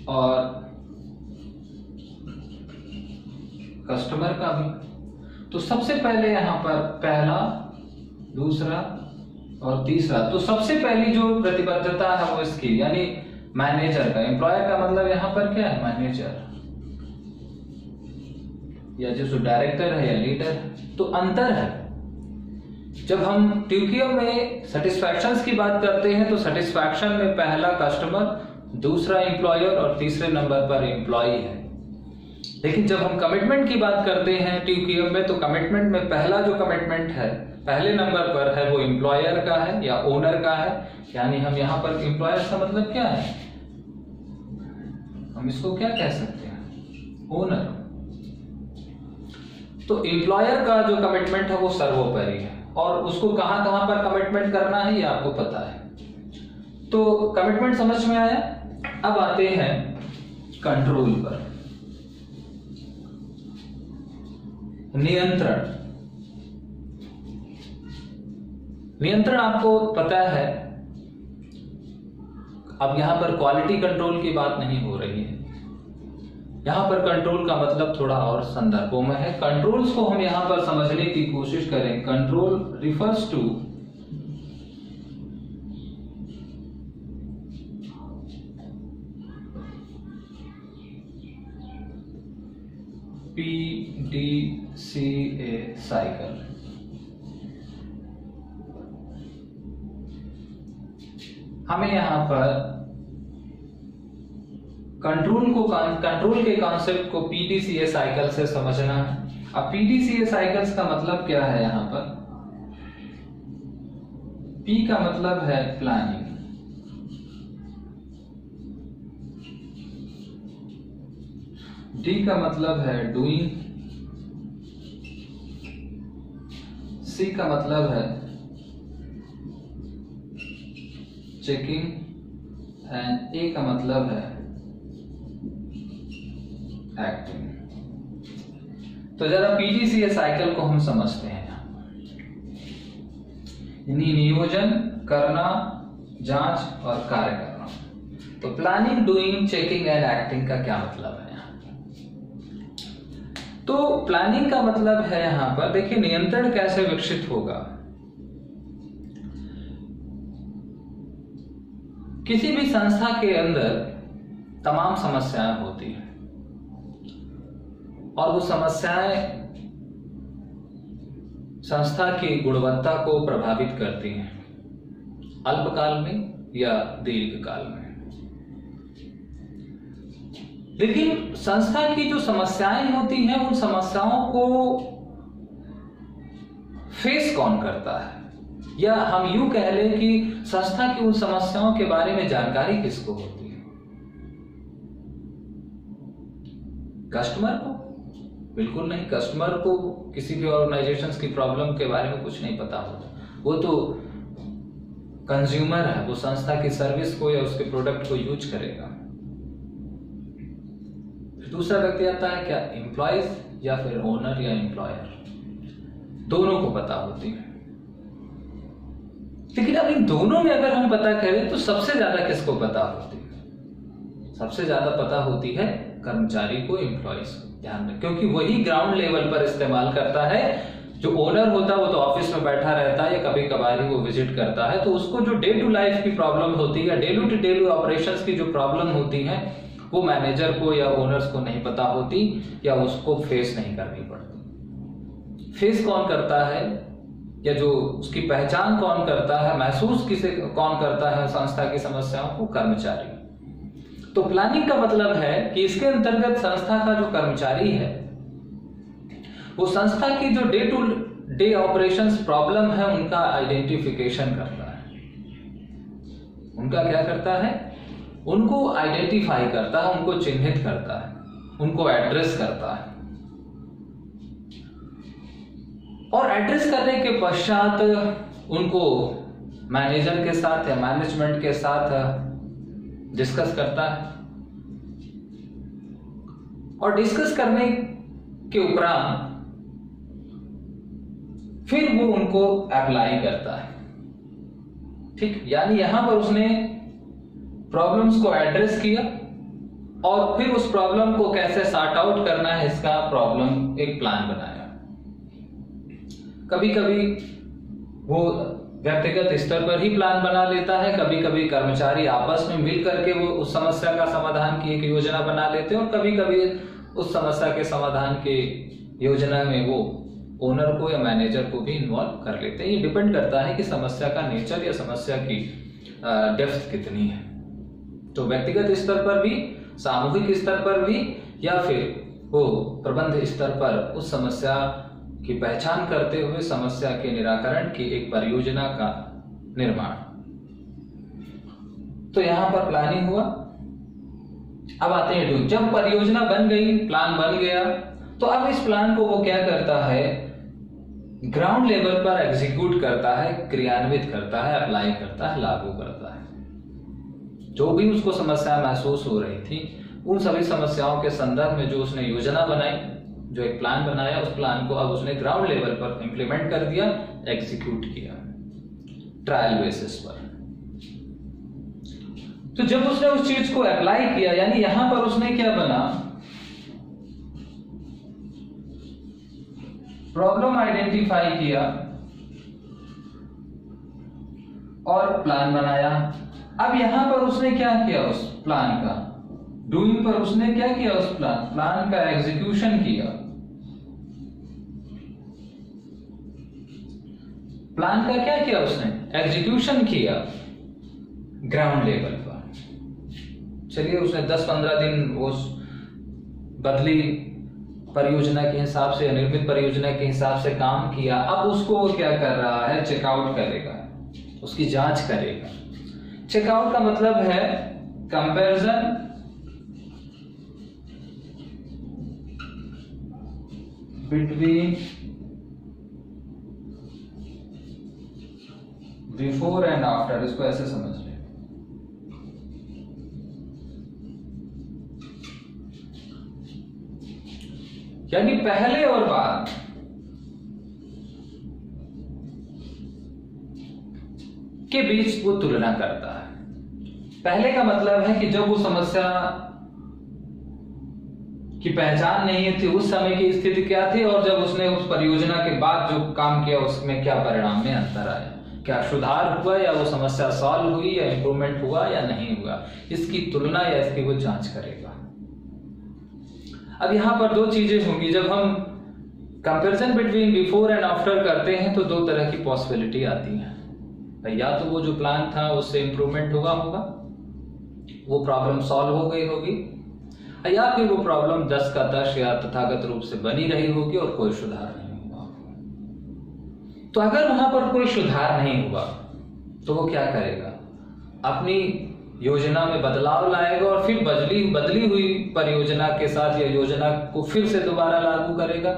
और कस्टमर का भी। तो सबसे पहले यहां पर पहला, दूसरा और तीसरा, तो सबसे पहली जो प्रतिबद्धता है वो इसकी यानी मैनेजर का। एम्प्लॉयर का मतलब यहां पर क्या है? मैनेजर या जो डायरेक्टर है या लीडर। तो अंतर है, जब हम ट्यूकियम में सेटिस्फैक्शन की बात करते हैं तो सेटिस्फैक्शन में पहला कस्टमर, दूसरा एम्प्लॉयर और तीसरे नंबर पर एम्प्लॉय है। लेकिन जब हम कमिटमेंट की बात करते हैं ट्यूकियम में तो कमिटमेंट में पहला जो कमिटमेंट है पहले नंबर पर है वो एम्प्लॉयर का है या ओनर का है। यानी हम यहां पर एम्प्लॉयर का मतलब क्या है? हम इसको क्या कह सकते हैं? ओनर। तो एम्प्लॉयर का जो कमिटमेंट है वो सर्वोपरि है और उसको कहां कहां पर कमिटमेंट करना है ये आपको पता है। तो कमिटमेंट समझ में आया। अब आते हैं कंट्रोल पर। नियंत्रण। नियंत्रण आपको पता है, अब यहां पर क्वालिटी कंट्रोल की बात नहीं हो रही है। यहां पर कंट्रोल का मतलब थोड़ा और संदर्भों में है। कंट्रोल्स को हम यहां पर समझने की कोशिश करें। Control refers to PDCA cycle. हमें यहां पर कंट्रोल के कॉन्सेप्ट को PDCA साइकिल से समझना है। अब PDCA साइकिल्स का मतलब क्या है? यहां पर P का मतलब है प्लानिंग, D का मतलब है डूइंग, C का मतलब है चेकिंग एंड A का मतलब है एक्टिंग। तो जरा PDCA साइकिल को हम समझते हैं। नियोजन करना, जांच और कार्य करना। तो planning, doing, checking and acting का क्या मतलब है? तो प्लानिंग का मतलब है यहां पर देखिए नियंत्रण कैसे विकसित होगा। किसी भी संस्था के अंदर तमाम समस्याएं होती हैं और वो समस्याएं संस्था की गुणवत्ता को प्रभावित करती हैं, अल्पकाल में या दीर्घकाल में। लेकिन संस्था की जो समस्याएं होती हैं उन समस्याओं को फेस कौन करता है, या हम यूं कह लें कि संस्था की उन समस्याओं के बारे में जानकारी किसको होती है? कस्टमर को? बिल्कुल नहीं। कस्टमर को किसी भी ऑर्गेनाइजेशंस की प्रॉब्लम के बारे में कुछ नहीं पता होता। वो तो कंज्यूमर है, वो संस्था की सर्विस को या उसके प्रोडक्ट को यूज करेगा। दूसरा व्यक्ति आता है क्या? एम्प्लॉयज या फिर ओनर या एम्प्लॉयर, दोनों को पता होती है। लेकिन अब इन दोनों में अगर हम पता करें तो सबसे ज्यादा किसको पता होती है? सबसे ज्यादा पता होती है कर्मचारी को, एम्प्लॉयज को। ध्यान रखें, क्योंकि वही ग्राउंड लेवल पर इस्तेमाल करता है जो ओनर होता है वो तो ऑफिस में बैठा रहता है या कभी कभार ही वो विजिट करता है, तो उसको जो डे टू लाइफ की प्रॉब्लम होती है, डेली टू डेली ऑपरेशंस की जो प्रॉब्लम होती है, वो मैनेजर को या ओनर्स को नहीं पता होती या उसको फेस नहीं करनी पड़ती। फेस कौन करता है या जो उसकी पहचान कौन करता है, महसूस किसे कौन करता है संस्था की समस्याओं को? कर्मचारी। तो प्लानिंग का मतलब है कि इसके अंतर्गत संस्था का जो कर्मचारी है वो संस्था की जो day to day operations problem है उनका आइडेंटिफिकेशन करता है। उनका क्या करता है? उनको आइडेंटिफाई करता है, उनको चिन्हित करता है, उनको एड्रेस करता है। और एड्रेस करने के पश्चात उनको मैनेजर के साथ या मैनेजमेंट के साथ डिस्कस करता है, और डिस्कस करने के उपरांत फिर वो उनको अप्लाई करता है। ठीक, यानी यहां पर उसने प्रॉब्लम्स को एड्रेस किया और फिर उस प्रॉब्लम को कैसे सॉर्ट आउट करना है इसका प्रॉब्लम एक प्लान बनाया। कभी कभी वो व्यक्तिगत स्तर पर ही प्लान बना लेता है, कभी कभी कर्मचारी आपस में मिल करके वो उस समस्या का समाधान की एक योजना बना लेते हैं, और कभी कभी उस समस्या के समाधान की योजना में वो ओनर को या मैनेजर को भी इन्वॉल्व कर लेते हैं। ये डिपेंड करता है कि समस्या का नेचर या समस्या की डेप्थ कितनी है। तो व्यक्तिगत स्तर पर भी, सामूहिक स्तर पर भी, या फिर वो प्रबंध स्तर पर उस समस्या की पहचान करते हुए समस्या के निराकरण की एक परियोजना का निर्माण। तो यहां पर प्लानिंग हुआ। अब आते हैं डू। जब परियोजना बन गई, प्लान बन गया, तो अब इस प्लान को वो क्या करता है? ग्राउंड लेवल पर एग्जीक्यूट करता है, क्रियान्वित करता है, अप्लाई करता है, लागू करता है। जो भी उसको समस्या महसूस हो रही थी उन सभी समस्याओं के संदर्भ में जो उसने योजना बनाई, जो एक प्लान बनाया, उस प्लान को अब उसने ग्राउंड लेवल पर इंप्लीमेंट कर दिया, एग्जीक्यूट किया ट्रायल बेसिस पर। तो जब उसने उस चीज को अप्लाई किया, यानी यहां पर उसने क्या बना? प्रॉब्लम आइडेंटिफाई किया और प्लान बनाया। अब यहां पर उसने क्या किया? उस प्लान का डूइंग पर उसने क्या किया? उस प्लान का एग्जीक्यूशन किया। प्लान का क्या किया उसने? एग्जीक्यूशन किया ग्राउंड लेवल पर। चलिए, उसने 10-15 दिन वो बदली परियोजना के हिसाब से, निर्मित परियोजना के हिसाब से काम किया। अब उसको वो क्या कर रहा है? चेकआउट करेगा, उसकी जांच करेगा। चेकआउट का मतलब है comparison between before and after. इसको ऐसे समझ लें। यानी पहले और बाद के बीच वो तुलना करता है। पहले का मतलब है कि जब वो समस्या की पहचान नहीं थी, उस समय की स्थिति क्या थी, और जब उसने उस परियोजना के बाद जो काम किया उसमें क्या परिणाम में अंतर आया, क्या सुधार हुआ या वो समस्या सॉल्व हुई या इंप्रूवमेंट हुआ या नहीं हुआ, इसकी तुलना या इसकी वो जांच करेगा। अब यहां पर दो चीजें होंगी। जब हम comparison between before and after करते हैं तो दो तरह की पॉसिबिलिटी आती है। या तो वो जो प्लान था उससे इंप्रूवमेंट हुआ होगा, वो प्रॉब्लम सॉल्व हो गई होगी, या फिर वो प्रॉब्लम 10 का 10 या तथागत रूप से बनी रही होगी और कोई सुधार नहीं हुआ। तो अगर वहां पर कोई सुधार नहीं हुआ तो वो क्या करेगा? अपनी योजना में बदलाव लाएगा और फिर बदली हुई परियोजना के साथ या योजना को फिर से दोबारा लागू करेगा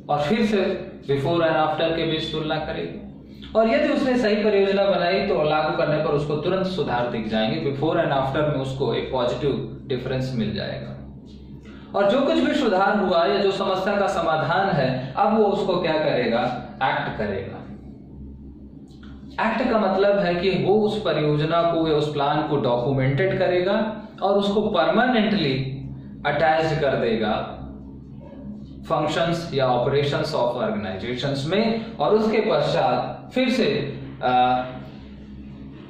और फिर से बिफोर एंड आफ्टर के बीच तुलना करेगा। और यदि उसने सही परियोजना बनाई तो लागू करने पर उसको तुरंत सुधार दिख जाएंगे। बिफोर एंड आफ्टर में उसको एक पॉजिटिव डिफरेंस मिल जाएगा। और जो कुछ भी सुधार हुआ या जो समस्या का समाधान है, अब वो उसको क्या करेगा? एक्ट करेगा। एक्ट का मतलब है कि वो उस परियोजना को या उस प्लान को डॉक्यूमेंटेड करेगा और उसको परमानेंटली अटैच कर देगा फंक्शंस या ऑपरेशंस ऑफ ऑर्गेनाइजेशंस में, और उसके पश्चात फिर से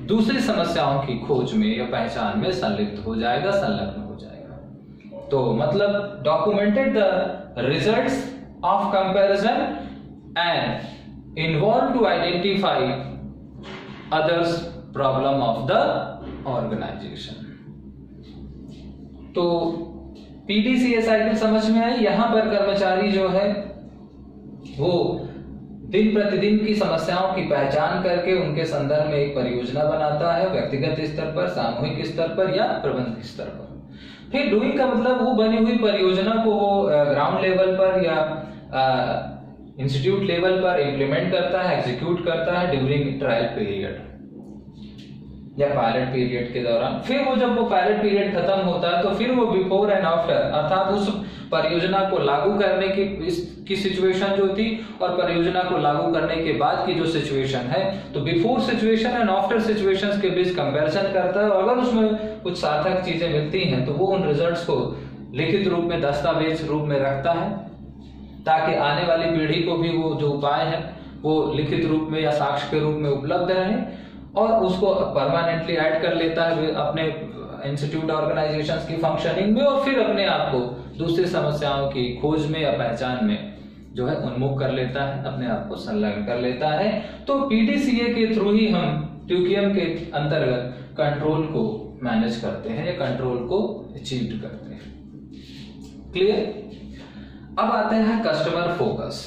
दूसरी समस्याओं की खोज में या पहचान में संलिप्त हो जाएगा, संलग्न हो जाएगा। तो मतलब documented the results of comparison and involved to identify others problem of the organization। तो PDCA साइकिल समझ में आई। यहां पर कर्मचारी जो है वो दिन प्रतिदिन की समस्याओं की पहचान करके उनके संदर्भ में एक परियोजना बनाता है, व्यक्तिगत स्तर पर, सामूहिक स्तर पर या प्रबंध स्तर पर। फिर डूइंग का मतलब वो बनी हुई परियोजना को वो ग्राउंड लेवल पर या इंस्टीट्यूट लेवल पर इंप्लीमेंट करता है, एग्जीक्यूट करता है ड्यूरिंग ट्रायल पीरियड या पायलट पीरियड के दौरान। फिर वो जब वो पायलट पीरियड खत्म होता है तो फिर वो बिफोर एंड आफ्टर, अर्थात उस परियोजना को लागू करने की सिचुएशन जो थी और परियोजना को लागू करने के बाद की जो सिचुएशन है, तो before situation and after situations के बीच कंपैरिजन करता है। और अगर उसमें कुछ सार्थक चीजें मिलती हैं तो वो उन रिजल्ट्स को लिखित रूप में, दस्तावेज रूप में रखता है, ताकि आने वाली पीढ़ी को भी वो जो उपाय है वो लिखित रूप में या साक्ष्य के रूप में उपलब्ध रहे, और उसको परमानेंटली ऐड कर लेता है अपने इंस्टीट्यूट ऑर्गेनाइजेशंस की फंक्शनिंग में, और फिर अपने आप को दूसरी समस्याओं की खोज में या पहचान में जो है उन्मुख कर लेता है, अपने आप को संलग्न कर लेता है। तो PDCA के थ्रू ही हम ट्यूकियम के अंतर्गत कंट्रोल को मैनेज करते हैं या कंट्रोल को अचीव करते हैं। क्लियर? अब आते हैं कस्टमर फोकस।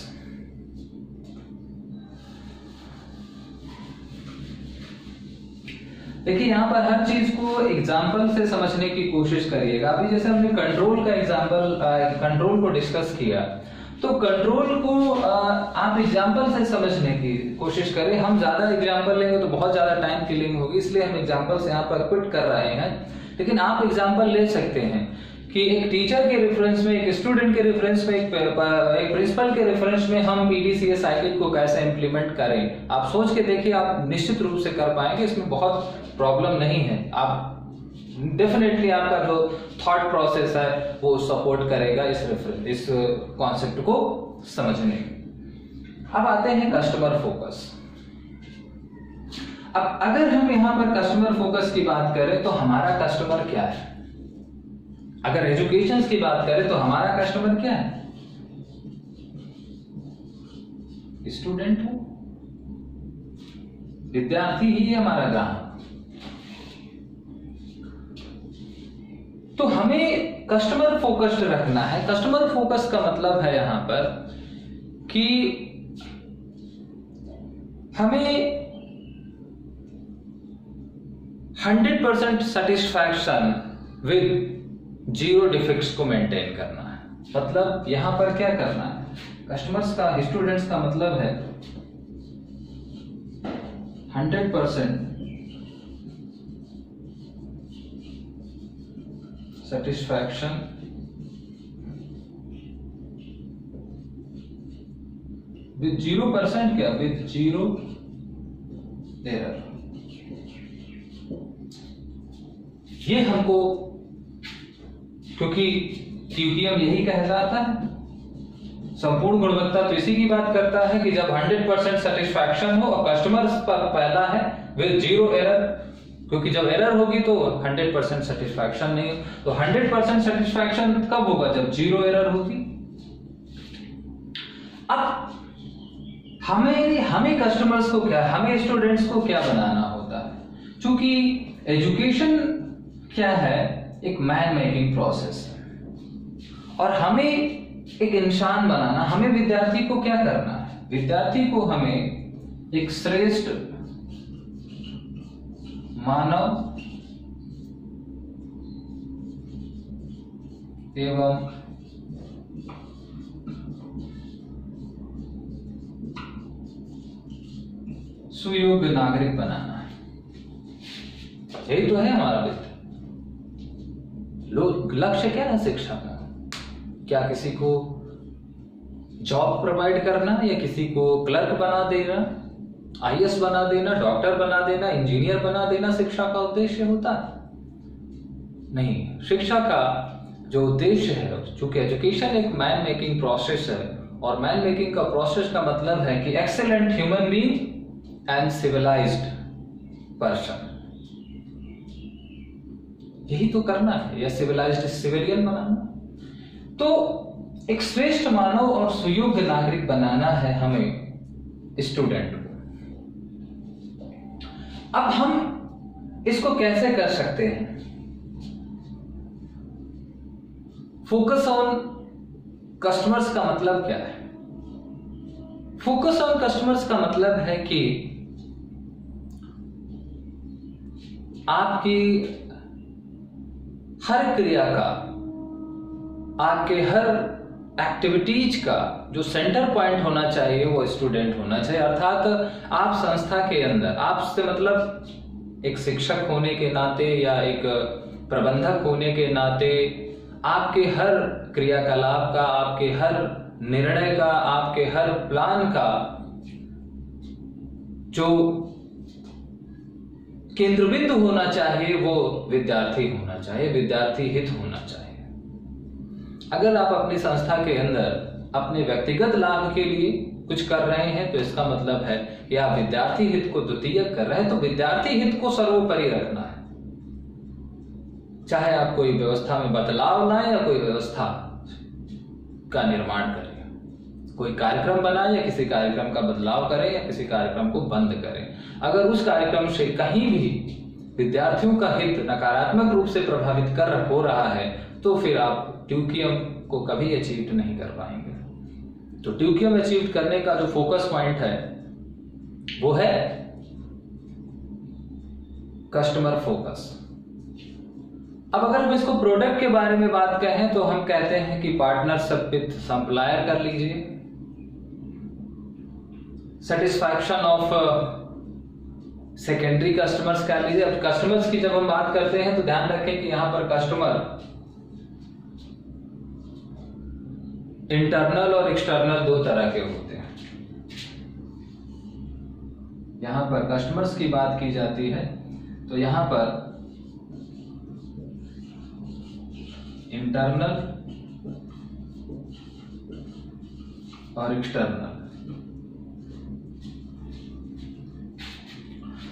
देखिए यहां पर हर चीज को एग्जाम्पल से समझने की कोशिश करिएगा। अभी जैसे हमने कंट्रोल का एग्जाम्पल, कंट्रोल को डिस्कस किया, तो कंट्रोल को आप एग्जाम्पल से समझने की कोशिश करें। हम ज्यादा एग्जाम्पल लेंगे तो बहुत ज्यादा टाइम किलिंग होगी, इसलिए हम एग्जाम्पल से यहाँ पर क्विट कर रहे हैं। लेकिन आप एग्जाम्पल ले सकते हैं कि एक टीचर के रेफरेंस में, एक स्टूडेंट के रेफरेंस में, एक प्रिंसिपल के रेफरेंस में हम PDCA साइकिल को कैसे इंप्लीमेंट करें। आप सोच के देखिए, आप निश्चित रूप से कर पाएंगे, इसमें बहुत प्रॉब्लम नहीं है। आप डेफिनेटली आपका जो थॉट प्रोसेस है वो सपोर्ट करेगा इस कॉन्सेप्ट को समझने में। अब आते हैं कस्टमर फोकस। अब अगर हम यहां पर कस्टमर फोकस की बात करें तो हमारा कस्टमर क्या है? अगर एजुकेशन की बात करें तो हमारा कस्टमर क्या है? स्टूडेंट है, विद्यार्थी ही है हमारा ग्राहक। तो हमें कस्टमर फोकस्ड रखना है। कस्टमर फोकस का मतलब है यहां पर कि हमें 100% सेटिस्फैक्शन विद 0 डिफेक्ट्स को मेंटेन करना है। मतलब यहां पर क्या करना है? कस्टमर्स का, स्टूडेंट्स का मतलब है 100% सेटिस्फैक्शन विद 0% क्या? With 0 error. ये हमको, क्योंकि ट्यूकियम यही कहलाता है, संपूर्ण गुणवत्ता तो इसी की बात करता है कि जब 100% सेटिस्फैक्शन हो और कस्टमर पर पहला है विद 0 एरर, क्योंकि जब एरर होगी तो 100% सेटिस्फैक्शन नहीं हो। तो 100% सेटिस्फैक्शन कब होगा? जब 0 एरर होगी। अब हमें कस्टमर्स को क्या, हमें स्टूडेंट्स को क्या बनाना होता है? क्योंकि एजुकेशन क्या है? एक मैन मेकिंग प्रोसेस है, और हमें एक इंसान बनाना, हमें विद्यार्थी को क्या करना है? विद्यार्थी को हमें एक श्रेष्ठ मानव एवं सुयोग्य नागरिक बनाना है। यही तो है हमारा लक्ष्य। क्या है शिक्षा का? क्या किसी को जॉब प्रोवाइड करना, या किसी को क्लर्क बना देना, IAS बना देना, डॉक्टर बना देना, इंजीनियर बना देना शिक्षा का उद्देश्य होता है? नहीं। शिक्षा का जो उद्देश्य है, चूंकि एजुकेशन एक मैन मेकिंग प्रोसेस है और मैन मेकिंग का प्रोसेस का मतलब है कि excellent human being and civilised person, यही तो करना है, या सिविलाइज्ड सिविलियन बनाना। तो एक श्रेष्ठ मानव और सुयोग्य नागरिक बनाना है हमें स्टूडेंट को। अब हम इसको कैसे कर सकते हैं? फोकस ऑन कस्टमर्स का मतलब क्या है? फोकस ऑन कस्टमर्स का मतलब है कि आपकी हर क्रिया का, आपके हर एक्टिविटीज का जो सेंटर पॉइंट होना चाहिए वो स्टूडेंट होना चाहिए। अर्थात आप संस्था के अंदर, आपसे मतलब एक शिक्षक होने के नाते या एक प्रबंधक होने के नाते आपके हर क्रियाकलाप का, आपके हर निर्णय का, आपके हर प्लान का जो केंद्र बिंदु होना चाहिए वो विद्यार्थी होना चाहिए, विद्यार्थी हित होना चाहिए। अगर आप अपनी संस्था के अंदर अपने व्यक्तिगत लाभ के लिए कुछ कर रहे हैं तो इसका मतलब है कि आप विद्यार्थी हित को द्वितीयक कर रहे हैं। तो विद्यार्थी हित को सर्वोपरि रखना है, चाहे आप कोई व्यवस्था में बदलाव लाएं या कोई व्यवस्था का निर्माण करें, कोई कार्यक्रम बनाएं या किसी कार्यक्रम का बदलाव करें या किसी कार्यक्रम को बंद करें। अगर उस कार्यक्रम से कहीं भी विद्यार्थियों का हित नकारात्मक रूप से प्रभावित हो रहा है तो फिर आप ट्यूकियम को कभी अचीव नहीं कर पाएंगे। तो ट्यूकियम अचीव करने का जो फोकस पॉइंट है वो है कस्टमर फोकस। अब अगर हम इसको प्रोडक्ट के बारे में बात करें तो हम कहते हैं कि पार्टनरशिप विद सप्लायर कर लीजिए, सेटिस्फैक्शन ऑफ सेकेंडरी कस्टमर्स कर लीजिए। अब कस्टमर्स की जब हम बात करते हैं तो ध्यान रखें कि यहां पर कस्टमर इंटरनल और एक्सटर्नल दो तरह के होते हैं। यहां पर कस्टमर्स की बात की जाती है तो यहां पर इंटरनल और एक्सटर्नल।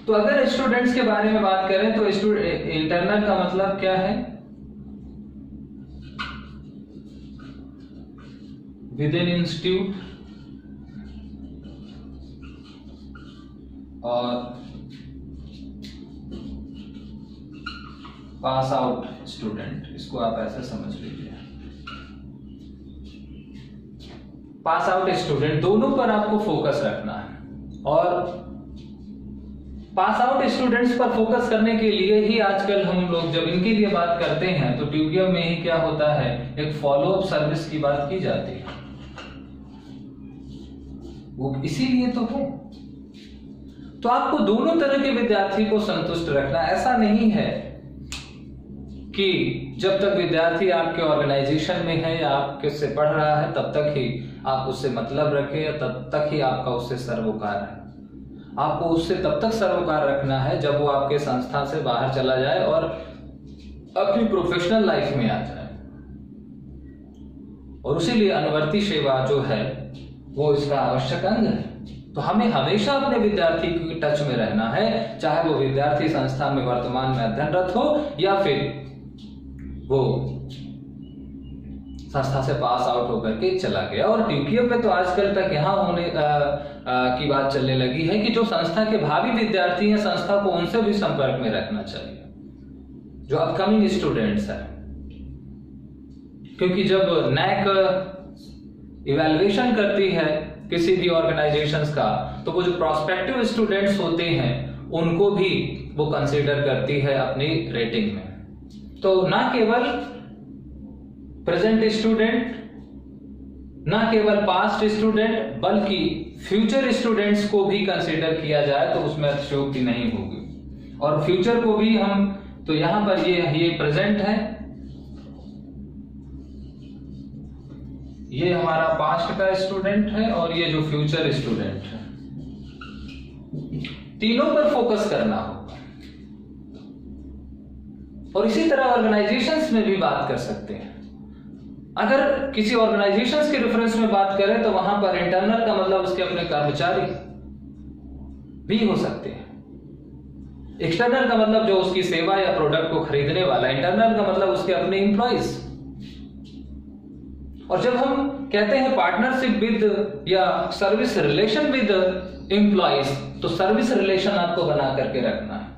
तो अगर स्टूडेंट्स के बारे में बात करें तो इंटरनल का मतलब क्या है? विद इन इंस्टीट्यूट और पास आउट स्टूडेंट, इसको आप ऐसे समझ लीजिए। पास आउट स्टूडेंट, दोनों पर आपको फोकस रखना है। और पास आउट स्टूडेंट्स पर फोकस करने के लिए ही आजकल हम लोग जब इनके लिए बात करते हैं तो ट्यूकियम में ही क्या होता है, एक फॉलो अप सर्विस की बात की जाती है। वो इसीलिए तो है। तो आपको दोनों तरह के विद्यार्थी को संतुष्ट रखना। ऐसा नहीं है कि जब तक विद्यार्थी आपके ऑर्गेनाइजेशन में है या आपके से पढ़ रहा है तब तक ही आप उससे मतलब रखें या तब तक ही आपका उससे सरोकार है। आपको उससे तब तक सरोकार रखना है जब वो आपके संस्था से बाहर चला जाए और अपनी प्रोफेशनल लाइफ में आ जाए। और उसीलिए अनुवर्ती सेवा जो है वो इसका आवश्यक अंग है। तो हमें हमेशा अपने विद्यार्थी के टच में रहना है, चाहे वो विद्यार्थी संस्था में वर्तमान में अध्ययनरत हो या फिर वो संस्था से पास आउट होकर के चला गया। और ट्यूकियम में तो आजकल तक यहाँ होने की बात चलने लगी है कि जो संस्था के भावी विद्यार्थी हैं, संस्था को उनसे भी संपर्क में रखना चाहिए, जो अपकमिंग स्टूडेंट्स हैं। क्योंकि जब नैक इवैल्यूएशन करती है किसी भी ऑर्गेनाइजेशंस का तो वो जो प्रोस्पेक्टिव स्टूडेंट्स होते हैं उनको भी वो कंसीडर करती है अपनी रेटिंग में। तो ना केवल प्रेजेंट स्टूडेंट, ना केवल पास्ट स्टूडेंट, बल्कि फ्यूचर स्टूडेंट्स को भी कंसीडर किया जाए तो उसमें अतिशयोक्ति नहीं होगी। और फ्यूचर को भी हम, तो यहां पर ये प्रेजेंट है, ये हमारा पास्ट का स्टूडेंट है और ये जो फ्यूचर स्टूडेंट है, तीनों पर फोकस करना होगा। और इसी तरह ऑर्गेनाइजेशंस में भी बात कर सकते हैं। अगर किसी ऑर्गेनाइजेशंस के रेफरेंस में बात करें तो वहां पर इंटरनल का मतलब उसके अपने कर्मचारी भी हो सकते हैं। एक्सटर्नल का मतलब जो उसकी सेवा या प्रोडक्ट को खरीदने वाला, इंटरनल का मतलब उसके अपने एम्प्लॉइज। और जब हम कहते हैं पार्टनरशिप विद या सर्विस रिलेशन विद एम्प्लॉइज, तो सर्विस रिलेशन आपको बना करके रखना है।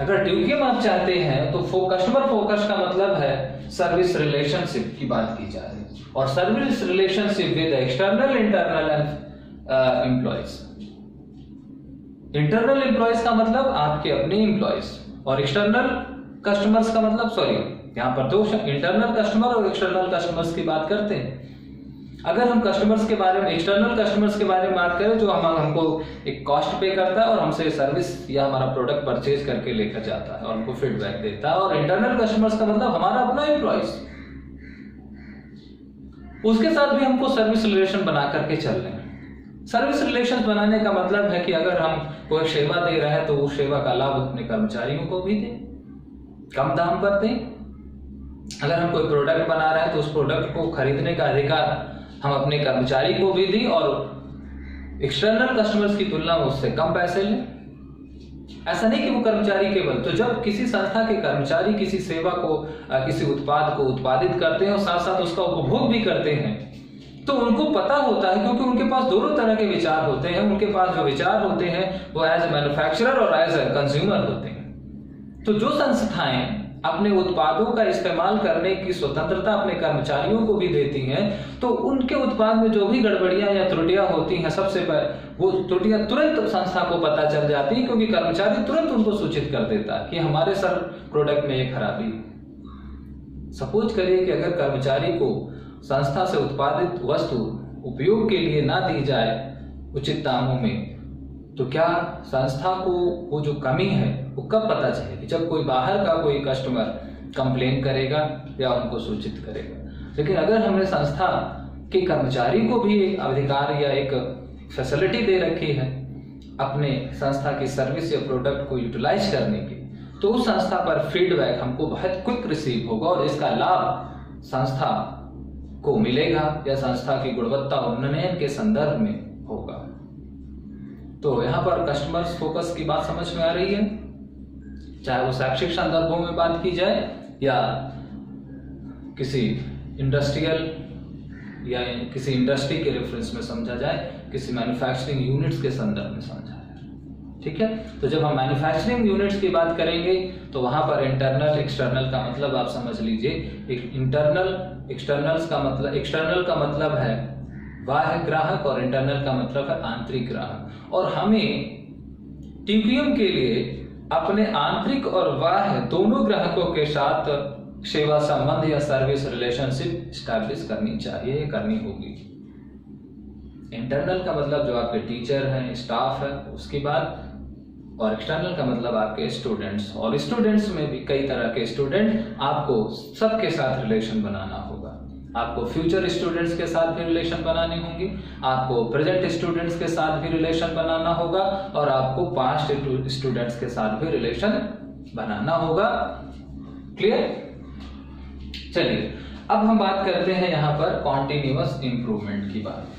अगर ड्यूटीएम आप चाहते हैं तो कस्टमर फोकस का मतलब है सर्विस रिलेशनशिप की बात की जा रही है, और service relationship with external, internal and employees. Internal employees का मतलब आपके अपने एम्प्लॉइज, और एक्सटर्नल कस्टमर्स का मतलब, सॉरी यहां पर दो इंटरनल कस्टमर और एक्सटर्नल कस्टमर्स की बात करते हैं। अगर हम कस्टमर्स के बारे में, एक्सटर्नल कस्टमर्स के बारे में बात करें जो हमको एक कॉस्ट पे करता है और हमसे सर्विस या हमारा प्रोडक्ट परचेज करके लेकर जाता है और हमको फीडबैक देता है, और इंटरनल कस्टमर्स का मतलब हमारा अपना एम्प्लॉइज, उसके साथ भी हमको सर्विस रिलेशन बना करके चल रहे हैं। सर्विस रिलेशन बनाने का मतलब है कि अगर हम कोई सेवा दे रहे हैं तो उस सेवा का लाभ अपने कर्मचारियों को भी दें, कम दाम पर दें। अगर हम कोई प्रोडक्ट बना रहे हैं तो उस प्रोडक्ट को खरीदने का अधिकार हम अपने कर्मचारी को भी दें, और एक्सटर्नल कस्टमर्स की तुलना में उससे कम पैसे लें। ऐसा नहीं कि वो कर्मचारी केवल, तो जब किसी संस्था के कर्मचारी किसी सेवा को, किसी उत्पाद को उत्पादित करते हैं और साथ साथ उसका उपभोग भी करते हैं, तो उनको पता होता है, क्योंकि उनके पास दोनों तरह के विचार होते हैं। उनके पास जो विचार होते हैं वो एज ए मैन्युफैक्चरर और एज ए कंज्यूमर होते हैं। तो जो संस्थाएं अपने उत्पादों का इस्तेमाल करने की स्वतंत्रता अपने कर्मचारियों को भी देती हैं, तो उनके उत्पाद में जो भी गड़बड़ियां या त्रुटियां होती हैं, सबसे पहले वो त्रुटियां तुरंत संस्था को पता चल जाती है, क्योंकि कर्मचारी तुरंत उनको सूचित कर देता है कि हमारे सर प्रोडक्ट में ये खराबी है। सपोज करिए कि अगर कर्मचारी को संस्था से उत्पादित वस्तु उपयोग के लिए ना दी जाए उचित दामों में, तो क्या संस्था को वो जो कमी है वो कब पता चलेगी? जब कोई बाहर का कोई कस्टमर कंप्लेन करेगा या उनको सूचित करेगा। लेकिन अगर हमने संस्था के कर्मचारी को भी एक अधिकार या एक फैसिलिटी दे रखी है अपने संस्था की सर्विस या प्रोडक्ट को यूटिलाइज करने की, तो उस संस्था पर फीडबैक हमको बहुत क्विक रिसीव होगा और इसका लाभ संस्था को मिलेगा या संस्था की गुणवत्ता उन्नयन के संदर्भ में होगा। तो यहाँ पर कस्टमर्स फोकस की बात समझ में आ रही है, चाहे वो शैक्षिक संदर्भों में बात की जाए या किसी इंडस्ट्रियल या किसी इंडस्ट्री के रेफरेंस में समझा जाए, किसी मैन्युफैक्चरिंग यूनिट्स के संदर्भ में समझा जाए। ठीक है, तो जब हम मैन्युफैक्चरिंग यूनिट्स की बात करेंगे तो वहां पर इंटरनल एक्सटर्नल का मतलब आप समझ लीजिए। एक्सटर्नल का मतलब है बाह्य ग्राहक और इंटरनल का मतलब है आंतरिक ग्राहक। और हमें टीपीएम के लिए अपने आंतरिक और बाह्य दोनों ग्राहकों के साथ सेवा संबंध या सर्विस रिलेशनशिप स्टैब्लिश करनी चाहिए, करनी होगी। इंटरनल का मतलब जो आपके टीचर हैं, स्टाफ है, उसकी बात, और एक्सटर्नल का मतलब आपके स्टूडेंट्स। और स्टूडेंट्स में भी कई तरह के स्टूडेंट, आपको सबके साथ रिलेशन बनाना होगा। आपको फ्यूचर स्टूडेंट्स के साथ भी रिलेशन बनाने होंगे, आपको प्रेजेंट स्टूडेंट्स के साथ भी रिलेशन बनाना होगा, और आपको पास्ट स्टूडेंट्स के साथ भी रिलेशन बनाना होगा। क्लियर? चलिए अब हम बात करते हैं यहां पर कॉन्टिन्यूअस इंप्रूवमेंट की बात।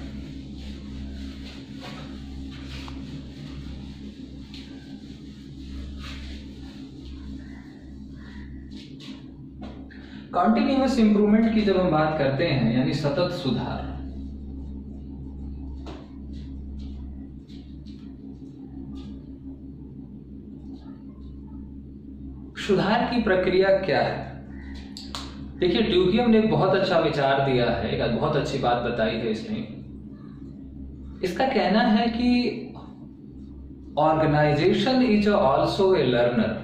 कॉन्टिन्यूअस इंप्रूवमेंट की जब हम बात करते हैं, यानी सतत सुधार, सुधार की प्रक्रिया क्या है? देखिए, ड्यूकियम ने एक बहुत अच्छा विचार दिया है, एक बहुत अच्छी बात बताई है इसने। इसका कहना है कि organisation is also a learner.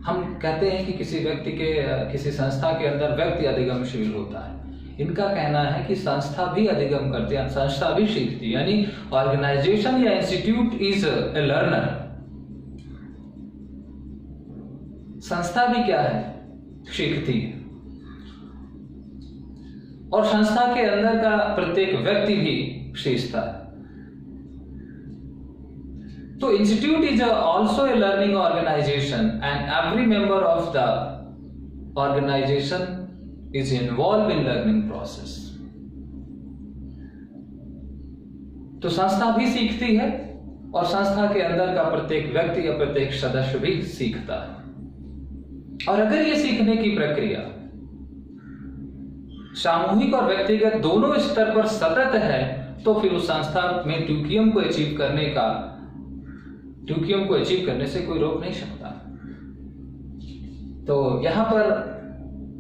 हम कहते हैं कि किसी व्यक्ति के, किसी संस्था के अंदर व्यक्ति अधिगमशील होता है। इनका कहना है कि संस्था भी अधिगम करती है, संस्था भी सीखती है, यानी ऑर्गेनाइजेशन या इंस्टीट्यूट इज ए लर्नर। संस्था भी क्या है? सीखती है। और संस्था के अंदर का प्रत्येक व्यक्ति भी सीखता है। तो institute is also a learning organisation and every member of the organization is involved in learning process. तो संस्था भी सीखती है और संस्था के अंदर का प्रत्येक व्यक्ति या प्रत्येक सदस्य भी सीखता है। और अगर ये सीखने की प्रक्रिया सामूहिक और व्यक्तिगत दोनों स्तर पर सतत है तो फिर उस संस्था में ट्यूकियम को अचीव करने से कोई रोक नहीं सकता। तो यहां पर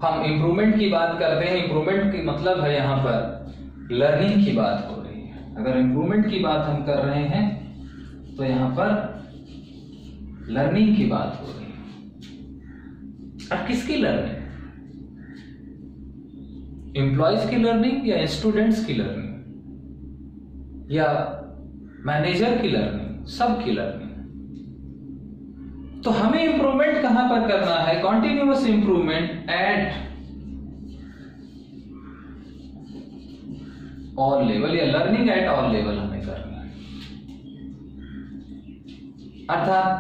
हम इंप्रूवमेंट की बात करते हैं। इंप्रूवमेंट की मतलब है यहां पर लर्निंग की बात हो रही है। अगर इंप्रूवमेंट की बात हम कर रहे हैं तो यहां पर लर्निंग की बात हो रही है। अब किसकी लर्निंग? एम्प्लॉयज की लर्निंग या स्टूडेंट्स की लर्निंग या मैनेजर की लर्निंग? सबकी लर्निंग। तो हमें इंप्रूवमेंट कहां पर करना है? Continuous improvement eight all level या लर्निंग एट ऑल लेवल हमें करना है। अर्थात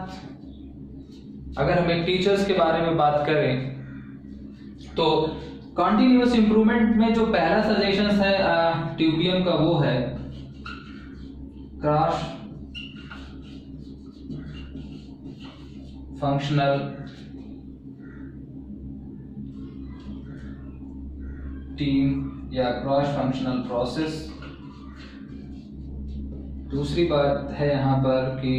अगर हम एक टीचर्स के बारे में बात करें तो कॉन्टिन्यूअस इंप्रूवमेंट में जो पहला सजेशन है ट्यूबियम का वो है क्रॉस फंक्शनल टीम या क्रॉस फंक्शनल प्रोसेस। दूसरी बात है यहां पर कि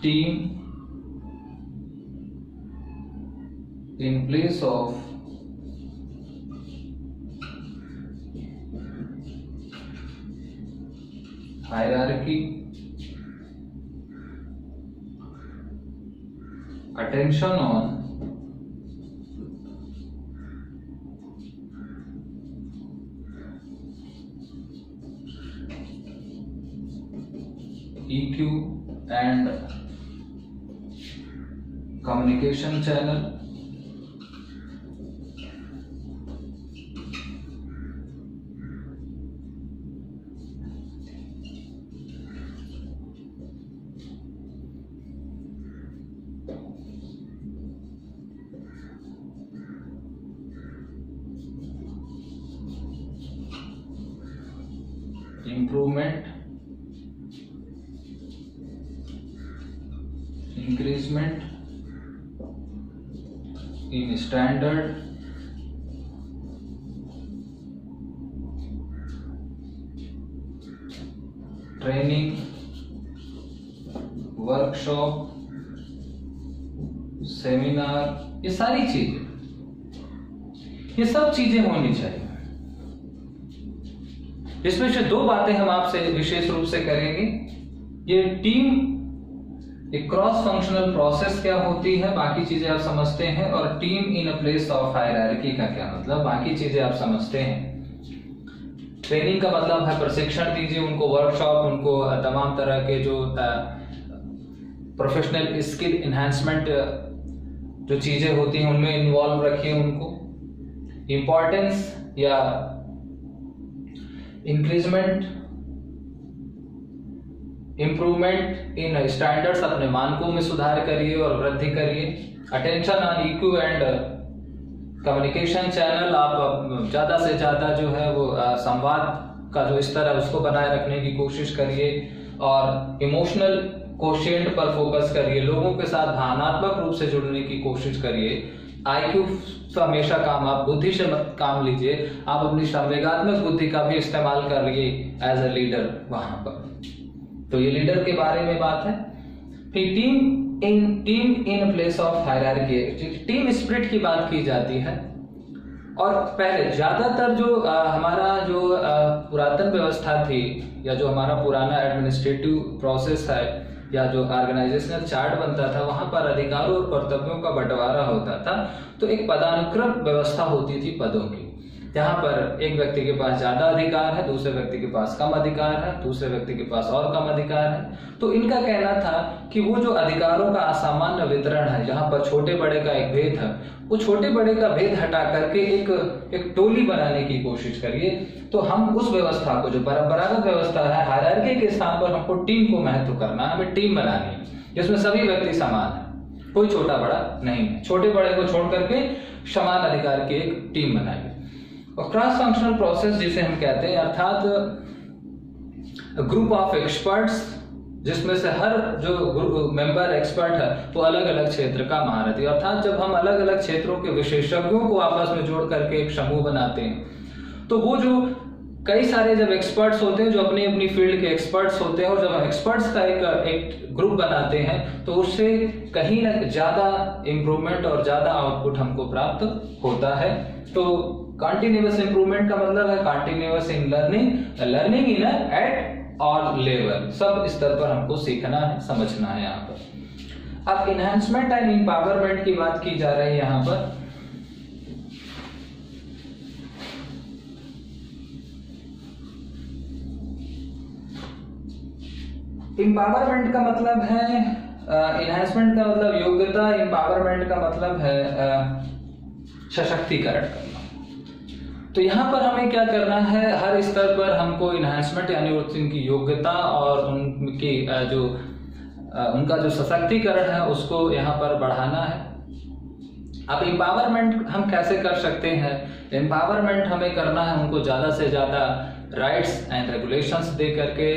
team in place of hierarchy, attention on EQ and communication channel, improvement, increasement in standard, training, workshop, seminar, ये सारी चीजें, ये सब चीजें होनी चाहिए। इसमें से दो बातें हम आपसे विशेष रूप से करेंगे। ये टीम, एक क्रॉस फंक्शनल प्रोसेस क्या होती है, बाकी चीजें आप समझते हैं, और team in a place of hierarchy का क्या मतलब, बाकी चीजें आप समझते हैं। ट्रेनिंग का मतलब है प्रशिक्षण दीजिए उनको, वर्कशॉप, उनको तमाम तरह के जो प्रोफेशनल स्किल इन्हांसमेंट जो चीजें होती हैं उनमें इन्वॉल्व रखिए उनको। इंपॉर्टेंस या इंक्रीजमेंट, इंप्रूवमेंट इन स्टैंडर्ड्स, अपने मानकों में सुधार करिए और वृद्धि करिए। Attention on EQ and communication channel, आप ज्यादा से ज्यादा जो है वो संवाद का जो स्तर है उसको बनाए रखने की कोशिश करिए। और इमोशनल कोशेंट पर फोकस करिए, लोगों के साथ भावनात्मक रूप से जुड़ने की कोशिश करिए। आईक्यू तो हमेशा काम, आप बुद्धि से मत काम लीजिए, आप अपनी संवेगात्मक बुद्धि का भी इस्तेमाल करिए एज अ लीडर वहां पर। तो ये लीडर के बारे में बात है। फिर team in place of hierarchy, team spirit की बात की जाती है। और पहले ज्यादातर जो हमारा जो पुरातन व्यवस्था थी या जो हमारा पुराना एडमिनिस्ट्रेटिव प्रोसेस है या जो ऑर्गेनाइजेशनल चार्ट बनता था, वहां पर अधिकारों और कर्तव्यों का बंटवारा होता था। तो एक पदानुक्रम व्यवस्था होती थी पदों की। जहां पर एक व्यक्ति के पास ज्यादा अधिकार है, दूसरे व्यक्ति के पास कम अधिकार है, दूसरे व्यक्ति के पास और कम अधिकार है। तो इनका कहना था कि वो जो अधिकारों का असामान्य वितरण है, जहां पर छोटे बड़े का एक भेद है, वो छोटे बड़े का भेद हटा करके एक टोली बनाने की कोशिश करिए। तो हम उस व्यवस्था को, जो परंपरागत व्यवस्था है, हायरार्की के स्थान पर हमको टीम को महत्व करना है, हमें टीम बनानी है जिसमें सभी व्यक्ति समान है, कोई छोटा बड़ा नहीं है। छोटे बड़े को छोड़ करके समान अधिकार की एक टीम बनाइए। और क्रॉस फंक्शनल प्रोसेस जिसे हम कहते हैं, अर्थात ग्रुप ऑफ एक्सपर्ट्स, जिसमें से हर जो मेंबर एक्सपर्ट है वो अलग अलग क्षेत्र का महारथी, अर्थात जब हम अलग अलग क्षेत्रों के विशेषज्ञों को आपस में जोड़ करके एक समूह बनाते हैं, तो वो जो कई सारे जब एक्सपर्ट्स होते हैं, जो अपनी अपनी फील्ड के एक्सपर्ट्स होते हैं, और जब हम एक्सपर्ट्स का एक ग्रुप बनाते हैं तो उससे कहीं ना ज्यादा इंप्रूवमेंट और ज्यादा आउटपुट हमको प्राप्त होता है। तो कंटिन्यूअस इंप्रूवमेंट का मतलब है continuous in learning in eight all level, सब स्तर पर हमको सीखना है, समझना है। यहाँ पर अब इनहैंसमेंट एंड एम्पावरमेंट की बात की जा रही है। यहाँ पर एम्पावरमेंट का मतलब है, इनहैंसमेंट का मतलब योग्यता, एम्पावरमेंट का मतलब है सशक्तिकरण करना। तो यहाँ पर हमें क्या करना है, हर स्तर पर हमको इनहैंसमेंट यानी उनकी योग्यता और उनकी उनका जो सशक्तिकरण है उसको यहाँ पर बढ़ाना है। अब एम्पावरमेंट हम कैसे कर सकते हैं? एम्पावरमेंट हमें करना है उनको ज्यादा से ज्यादा राइट्स एंड रेगुलेशंस दे करके,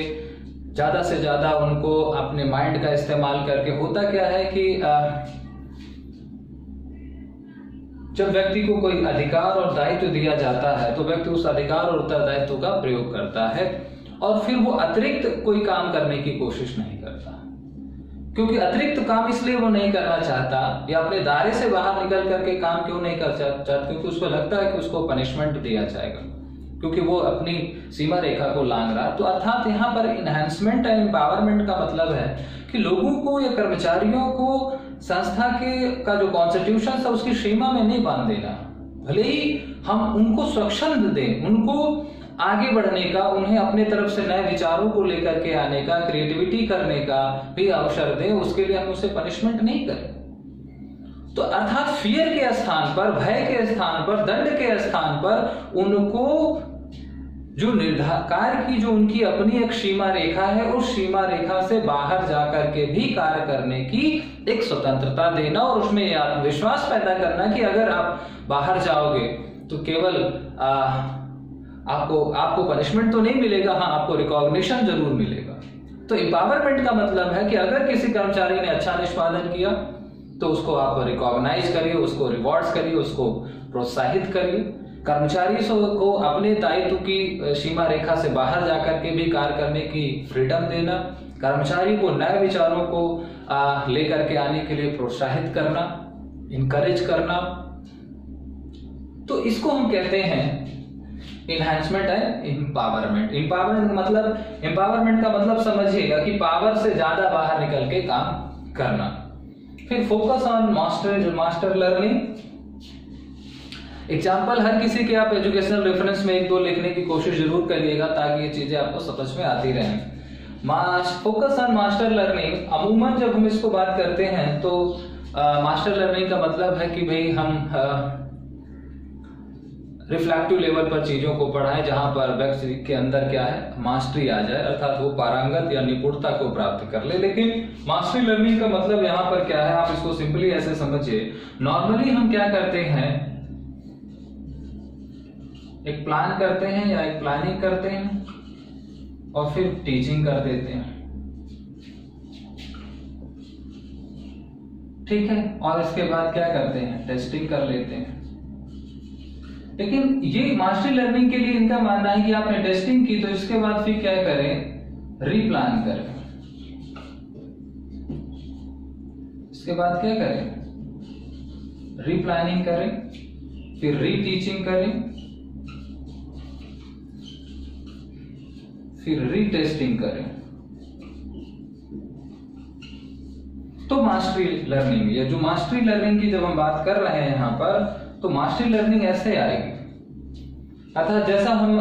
ज्यादा से ज्यादा उनको अपने माइंड का इस्तेमाल करके। होता क्या है कि जब व्यक्ति को कोई अधिकार और दायित्व दिया जाता है तो व्यक्ति उस अधिकार और उत्तरदायित्व का प्रयोग करता है और फिर वो अतिरिक्त कोई काम करने की कोशिश नहीं करता, क्योंकि अतिरिक्त काम इसलिए वो नहीं करना चाहता या अपने दायरे से बाहर निकल करके काम क्यों नहीं कर चाहता, क्योंकि उसको लगता है कि उसको पनिशमेंट दिया जाएगा, क्योंकि वो अपनी सीमा रेखा को लांग रहा। तो अर्थात यहाँ पर इनहैंसमेंट एंड एम्पावरमेंट का मतलब है कि लोगों को या कर्मचारियों को संस्था का जो कॉन्स्टिट्यूशन है उसकी सीमा में नहीं बांध देना। भले ही हम उनको स्वच्छंद दें, उनको आगे बढ़ने का, उन्हें अपने तरफ से नए विचारों को लेकर के आने का, क्रिएटिविटी करने का भी अवसर दें, उसके लिए हम उसे पनिशमेंट नहीं करें। तो अर्थात फियर के स्थान पर, भय के स्थान पर, दंड के स्थान पर उनको जो निर्धार की जो उनकी अपनी एक सीमा रेखा है, उस सीमा रेखा से बाहर जाकर के भी कार्य करने की एक स्वतंत्रता देना और उसमें आत्मविश्वास पैदा करना कि अगर आप बाहर जाओगे तो केवल आपको पनिशमेंट तो नहीं मिलेगा, हाँ आपको रिकॉग्निशन जरूर मिलेगा। तो एम्पावरमेंट का मतलब है कि अगर किसी कर्मचारी ने अच्छा निष्पादन किया तो उसको आप रिकॉग्नाइज करिए, उसको रिवॉर्ड्स करिए, उसको प्रोत्साहित करिए। कर्मचारी को अपने दायित्व की सीमा रेखा से बाहर जाकर के भी कार्य करने की फ्रीडम देना, कर्मचारी को नए विचारों को लेकर के आने के लिए प्रोत्साहित करना, इनकरेज करना। तो इसको हम कहते हैं इनहैंसमेंट एंड एम्पावरमेंट। एम्पावरमेंट का मतलब समझिएगा कि पावर से ज्यादा बाहर निकल के काम करना। फिर focus on master learning. Example हर किसी के आप एजुकेशनल रेफरेंस में एक दो लिखने की कोशिश जरूर करिएगा ताकि ये चीजें आपको समझ में आती रहें। फोकस ऑन मास्टर लर्निंग, अमूमन जब हम इसको बात करते हैं तो मास्टर लर्निंग का मतलब है कि भाई हम रिफ्लेक्टिव लेवल पर चीजों को पढ़ाएं जहां पर व्यक्ति के अंदर क्या है, मास्टरी आ जाए, अर्थात वो पारंगत या निपुणता को प्राप्त कर ले। लेकिन मास्टरी लर्निंग का मतलब यहाँ पर क्या है, आप इसको सिंपली ऐसे समझिए। नॉर्मली हम क्या करते हैं, एक प्लान करते हैं या एक प्लानिंग करते हैं और फिर टीचिंग कर देते हैं, ठीक है, और इसके बाद क्या करते हैं, टेस्टिंग कर लेते हैं। लेकिन ये मास्टरी लर्निंग के लिए इनका मानना है कि आपने टेस्टिंग की तो इसके बाद फिर क्या करें, रीप्लान करें। इसके बाद क्या करें, रीप्लानिंग करें, फिर रीटीचिंग करें, फिर रीटेस्टिंग करें। तो मास्टरी लर्निंग, या जो मास्टरी लर्निंग की जब हम बात कर रहे हैं यहां पर, तो मास्टरी लर्निंग ऐसे आएगी अतः जैसा हम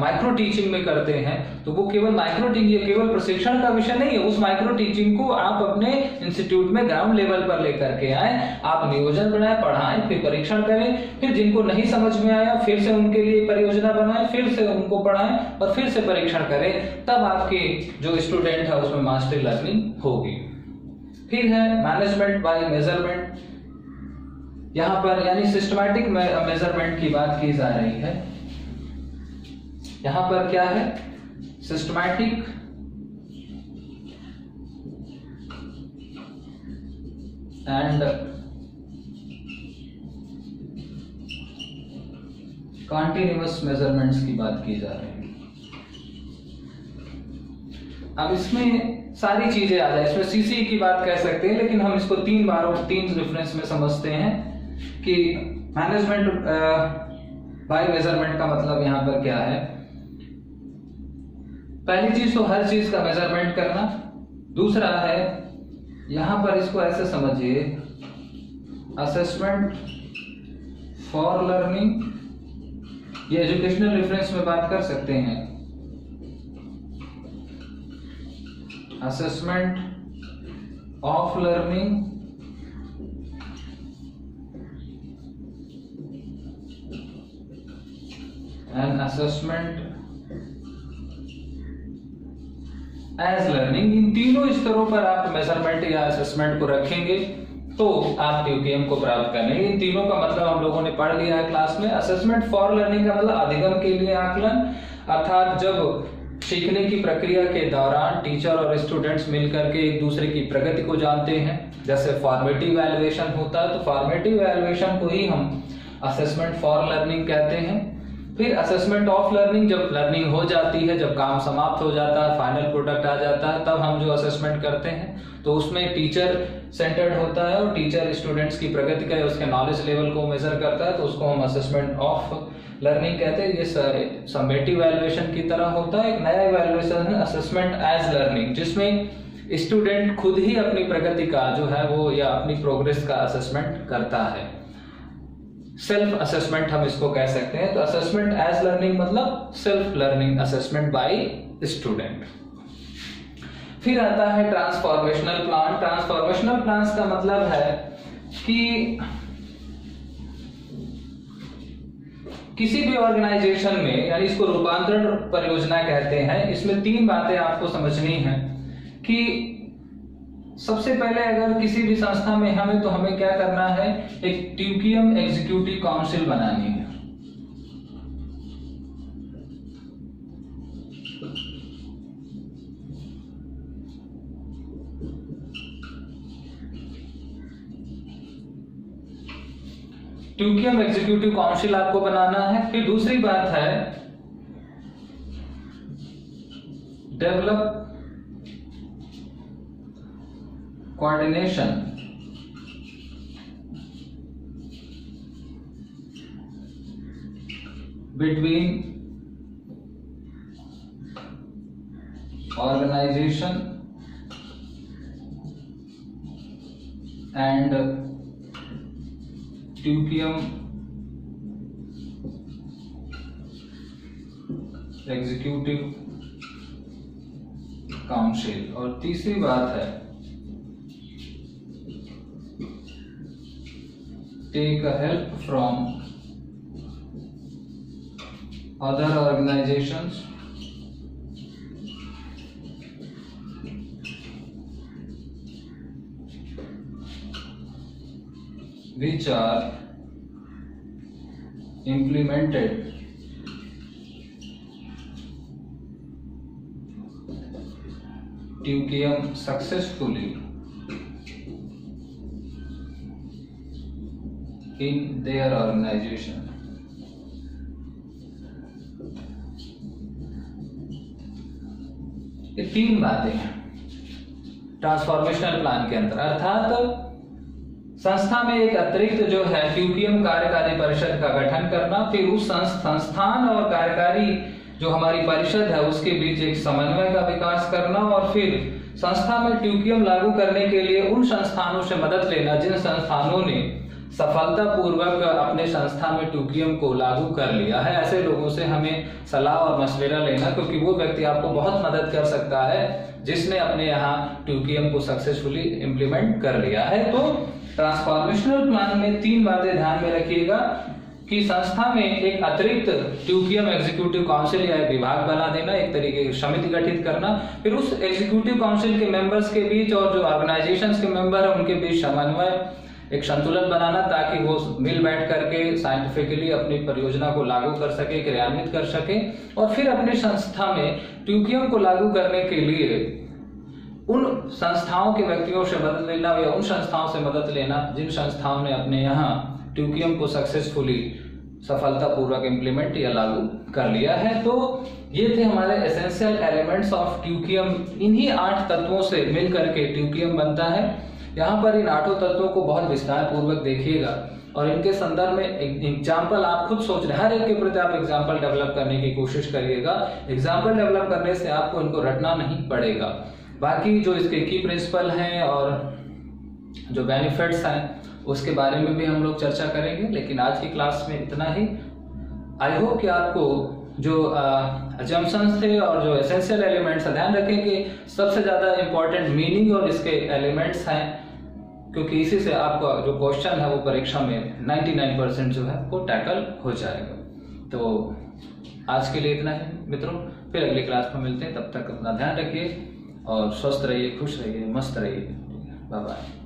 माइक्रो टीचिंग में करते हैं, तो वो केवल माइक्रो टीचिंग, ये केवल प्रशिक्षण का विषय नहीं है। उस माइक्रो टीचिंग को आप अपने इंस्टीट्यूट में ग्राउंड लेवल पर लेकर के आए, आप नियोजन बनाए, पढ़ाएं, फिर परीक्षण करें, फिर जिनको नहीं समझ में आया फिर से उनके लिए परियोजना बनाएं, फिर से उनको पढ़ाएं और फिर से परीक्षण करें, तब आपके जो स्टूडेंट है उसमें मास्टरी लर्निंग होगी। फिर है मैनेजमेंट बाय मेजरमेंट। यहाँ पर यानी सिस्टमैटिक मेजरमेंट की बात की जा रही है। यहां पर क्या है? सिस्टमैटिक एंड कॉन्टिन्यूअस मेजरमेंट्स की बात की जा रही है। अब इसमें सारी चीजें आ जाए, इसमें सीसी की बात कह सकते हैं, लेकिन हम इसको तीन रेफरेंस में समझते हैं कि मैनेजमेंट बाय मेजरमेंट का मतलब यहां पर क्या है। पहली चीज तो हर चीज का मेजरमेंट करना। दूसरा है, यहां पर इसको ऐसे समझिए, असेसमेंट फॉर लर्निंग, ये एजुकेशनल रेफरेंस में बात कर सकते हैं। Assessment of learning and assessment as learning. इन तीनों स्तरों पर आप मेजरमेंट या असेसमेंट को रखेंगे तो आप टीयूकेएम को प्राप्त करेंगे। इन तीनों का मतलब हम लोगों ने पढ़ लिया है क्लास में। असेसमेंट फॉर लर्निंग का मतलब अधिगम के लिए आकलन, अर्थात जब सीखने की प्रक्रिया के दौरान टीचर और स्टूडेंट्स मिलकर के एक दूसरे की प्रगति को जानते हैं, जैसे फॉर्मेटिव वैल्यूएशन होता है, तो फॉर्मेटिव वैल्यूएशन को ही हम असेसमेंट फॉर लर्निंग कहते हैं। फिर असेसमेंट ऑफ लर्निंग, जब लर्निंग हो जाती है, जब काम समाप्त हो जाता है, फाइनल प्रोडक्ट आ जाता है, तब हम जो असेसमेंट करते हैं तो उसमें टीचर सेंटर्ड होता है और टीचर स्टूडेंट्स की प्रगति का, उसके नॉलेज लेवल को मेजर करता है, तो उसको हम असेसमेंट ऑफ लर्निंग कहते हैं। ये समेटिव वैल्यूएशन की तरह होता है। एक नया वैल्यूएशन है असेसमेंट एज लर्निंग, जिसमें स्टूडेंट खुद ही अपनी प्रगति का जो है वो या अपनी प्रोग्रेस का असेसमेंट करता है। सेल्फ असेसमेंट हम इसको कह सकते हैं। तो असेसमेंट एज लर्निंग मतलब self learning assessment bye student. फिर आता है ट्रांसफॉर्मेशनल प्लान। ट्रांसफॉर्मेशनल प्लान्स का मतलब है कि किसी भी ऑर्गेनाइजेशन में, यानी इसको रूपांतरण परियोजना कहते हैं, इसमें तीन बातें आपको समझनी है कि सबसे पहले अगर किसी भी संस्था में हमें, तो हमें क्या करना है, एक टीयूकेएम एग्जीक्यूटिव काउंसिल बनानी है। टीयूकेएम एग्जीक्यूटिव काउंसिल आपको बनाना है। फिर दूसरी बात है develop coordination between organization and TQM executive council. और तीसरी बात है take a help from other organizations which are implemented टीयूकेएम successfully in their organization। ये तीन बातें हैं ट्रांसफॉर्मेशनल प्लान के अंदर, अर्थात संस्था में एक अतिरिक्त जो है टीयूकेएम कार्यकारी परिषद का गठन करना, फिर उस संस्थान और कार्यकारी जो हमारी परिषद है उसके बीच एक समन्वय का विकास करना, और फिर संस्था में टीयूकेएम लागू करने के लिए उन संस्थानों से मदद लेना जिन संस्थानों ने सफलतापूर्वक अपने संस्था में 2QM को लागू कर लिया है, ऐसे लोगों से हमें सलाह और मशवरा लेना, क्योंकि वो व्यक्ति आपको बहुत मदद कर सकता है जिसने अपने यहाँ 2QM को सक्सेसफुली इम्प्लीमेंट कर लिया है। तो ट्रांसफॉर्मेशनल प्लान में 3 बातें ध्यान में रखिएगा कि संस्था में एक अतिरिक्त 2QM एग्जीक्यूटिव काउंसिल या एक विभाग बना देना, एक तरीके की समिति गठित करना, फिर उस एग्जीक्यूटिव काउंसिल के मेंबर्स के बीच और जो ऑर्गेनाइजेशंस के मेंबर है उनके बीच समन्वय, एक संतुलन बनाना, ताकि वो मिल बैठ करके साइंटिफिकली अपनी परियोजना को लागू कर सके, क्रियान्वित कर सके, और फिर अपनी संस्था में 2QM को लागू करने के लिए उन संस्थाओं के व्यक्तियों से मदद लेना या उन संस्थाओं से मदद लेना जिन संस्थाओं ने अपने यहाँ 2QM को सक्सेसफुली सफलतापूर्वक इम्प्लीमेंट या लागू कर लिया है। तो ये थे हमारे एसेंशियल एलिमेंट्स ऑफ 2QM। इन्हीं 8 तत्वों से मिल करके 2QM बनता है। यहाँ पर इन 8 तत्वों को बहुत विस्तार पूर्वक देखिएगा और इनके संदर्भ में एग्जाम्पल आप खुद सोच रहे, हर एक के प्रति आप एग्जाम्पल डेवलप करने की कोशिश करिएगा। एग्जाम्पल डेवलप करने से आपको इनको रटना नहीं पड़ेगा। बाकी जो इसके की प्रिंसिपल हैं और जो बेनिफिट्स हैं उसके बारे में भी हम लोग चर्चा करेंगे, लेकिन आज की क्लास में इतना ही। आई होप कि आपको जो अजम्पशंस थे और जो एसेंशियल एलिमेंट्स है, ध्यान रखें कि सबसे ज्यादा इंपॉर्टेंट मीनिंग और इसके एलिमेंट्स हैं, क्योंकि इसी से आपका जो क्वेश्चन है वो परीक्षा में 99% जो है वो टैकल हो जाएगा। तो आज के लिए इतना ही मित्रों, फिर अगली क्लास में मिलते हैं। तब तक अपना ध्यान रखिए और स्वस्थ रहिए, खुश रहिए, मस्त रहिए। Bye bye.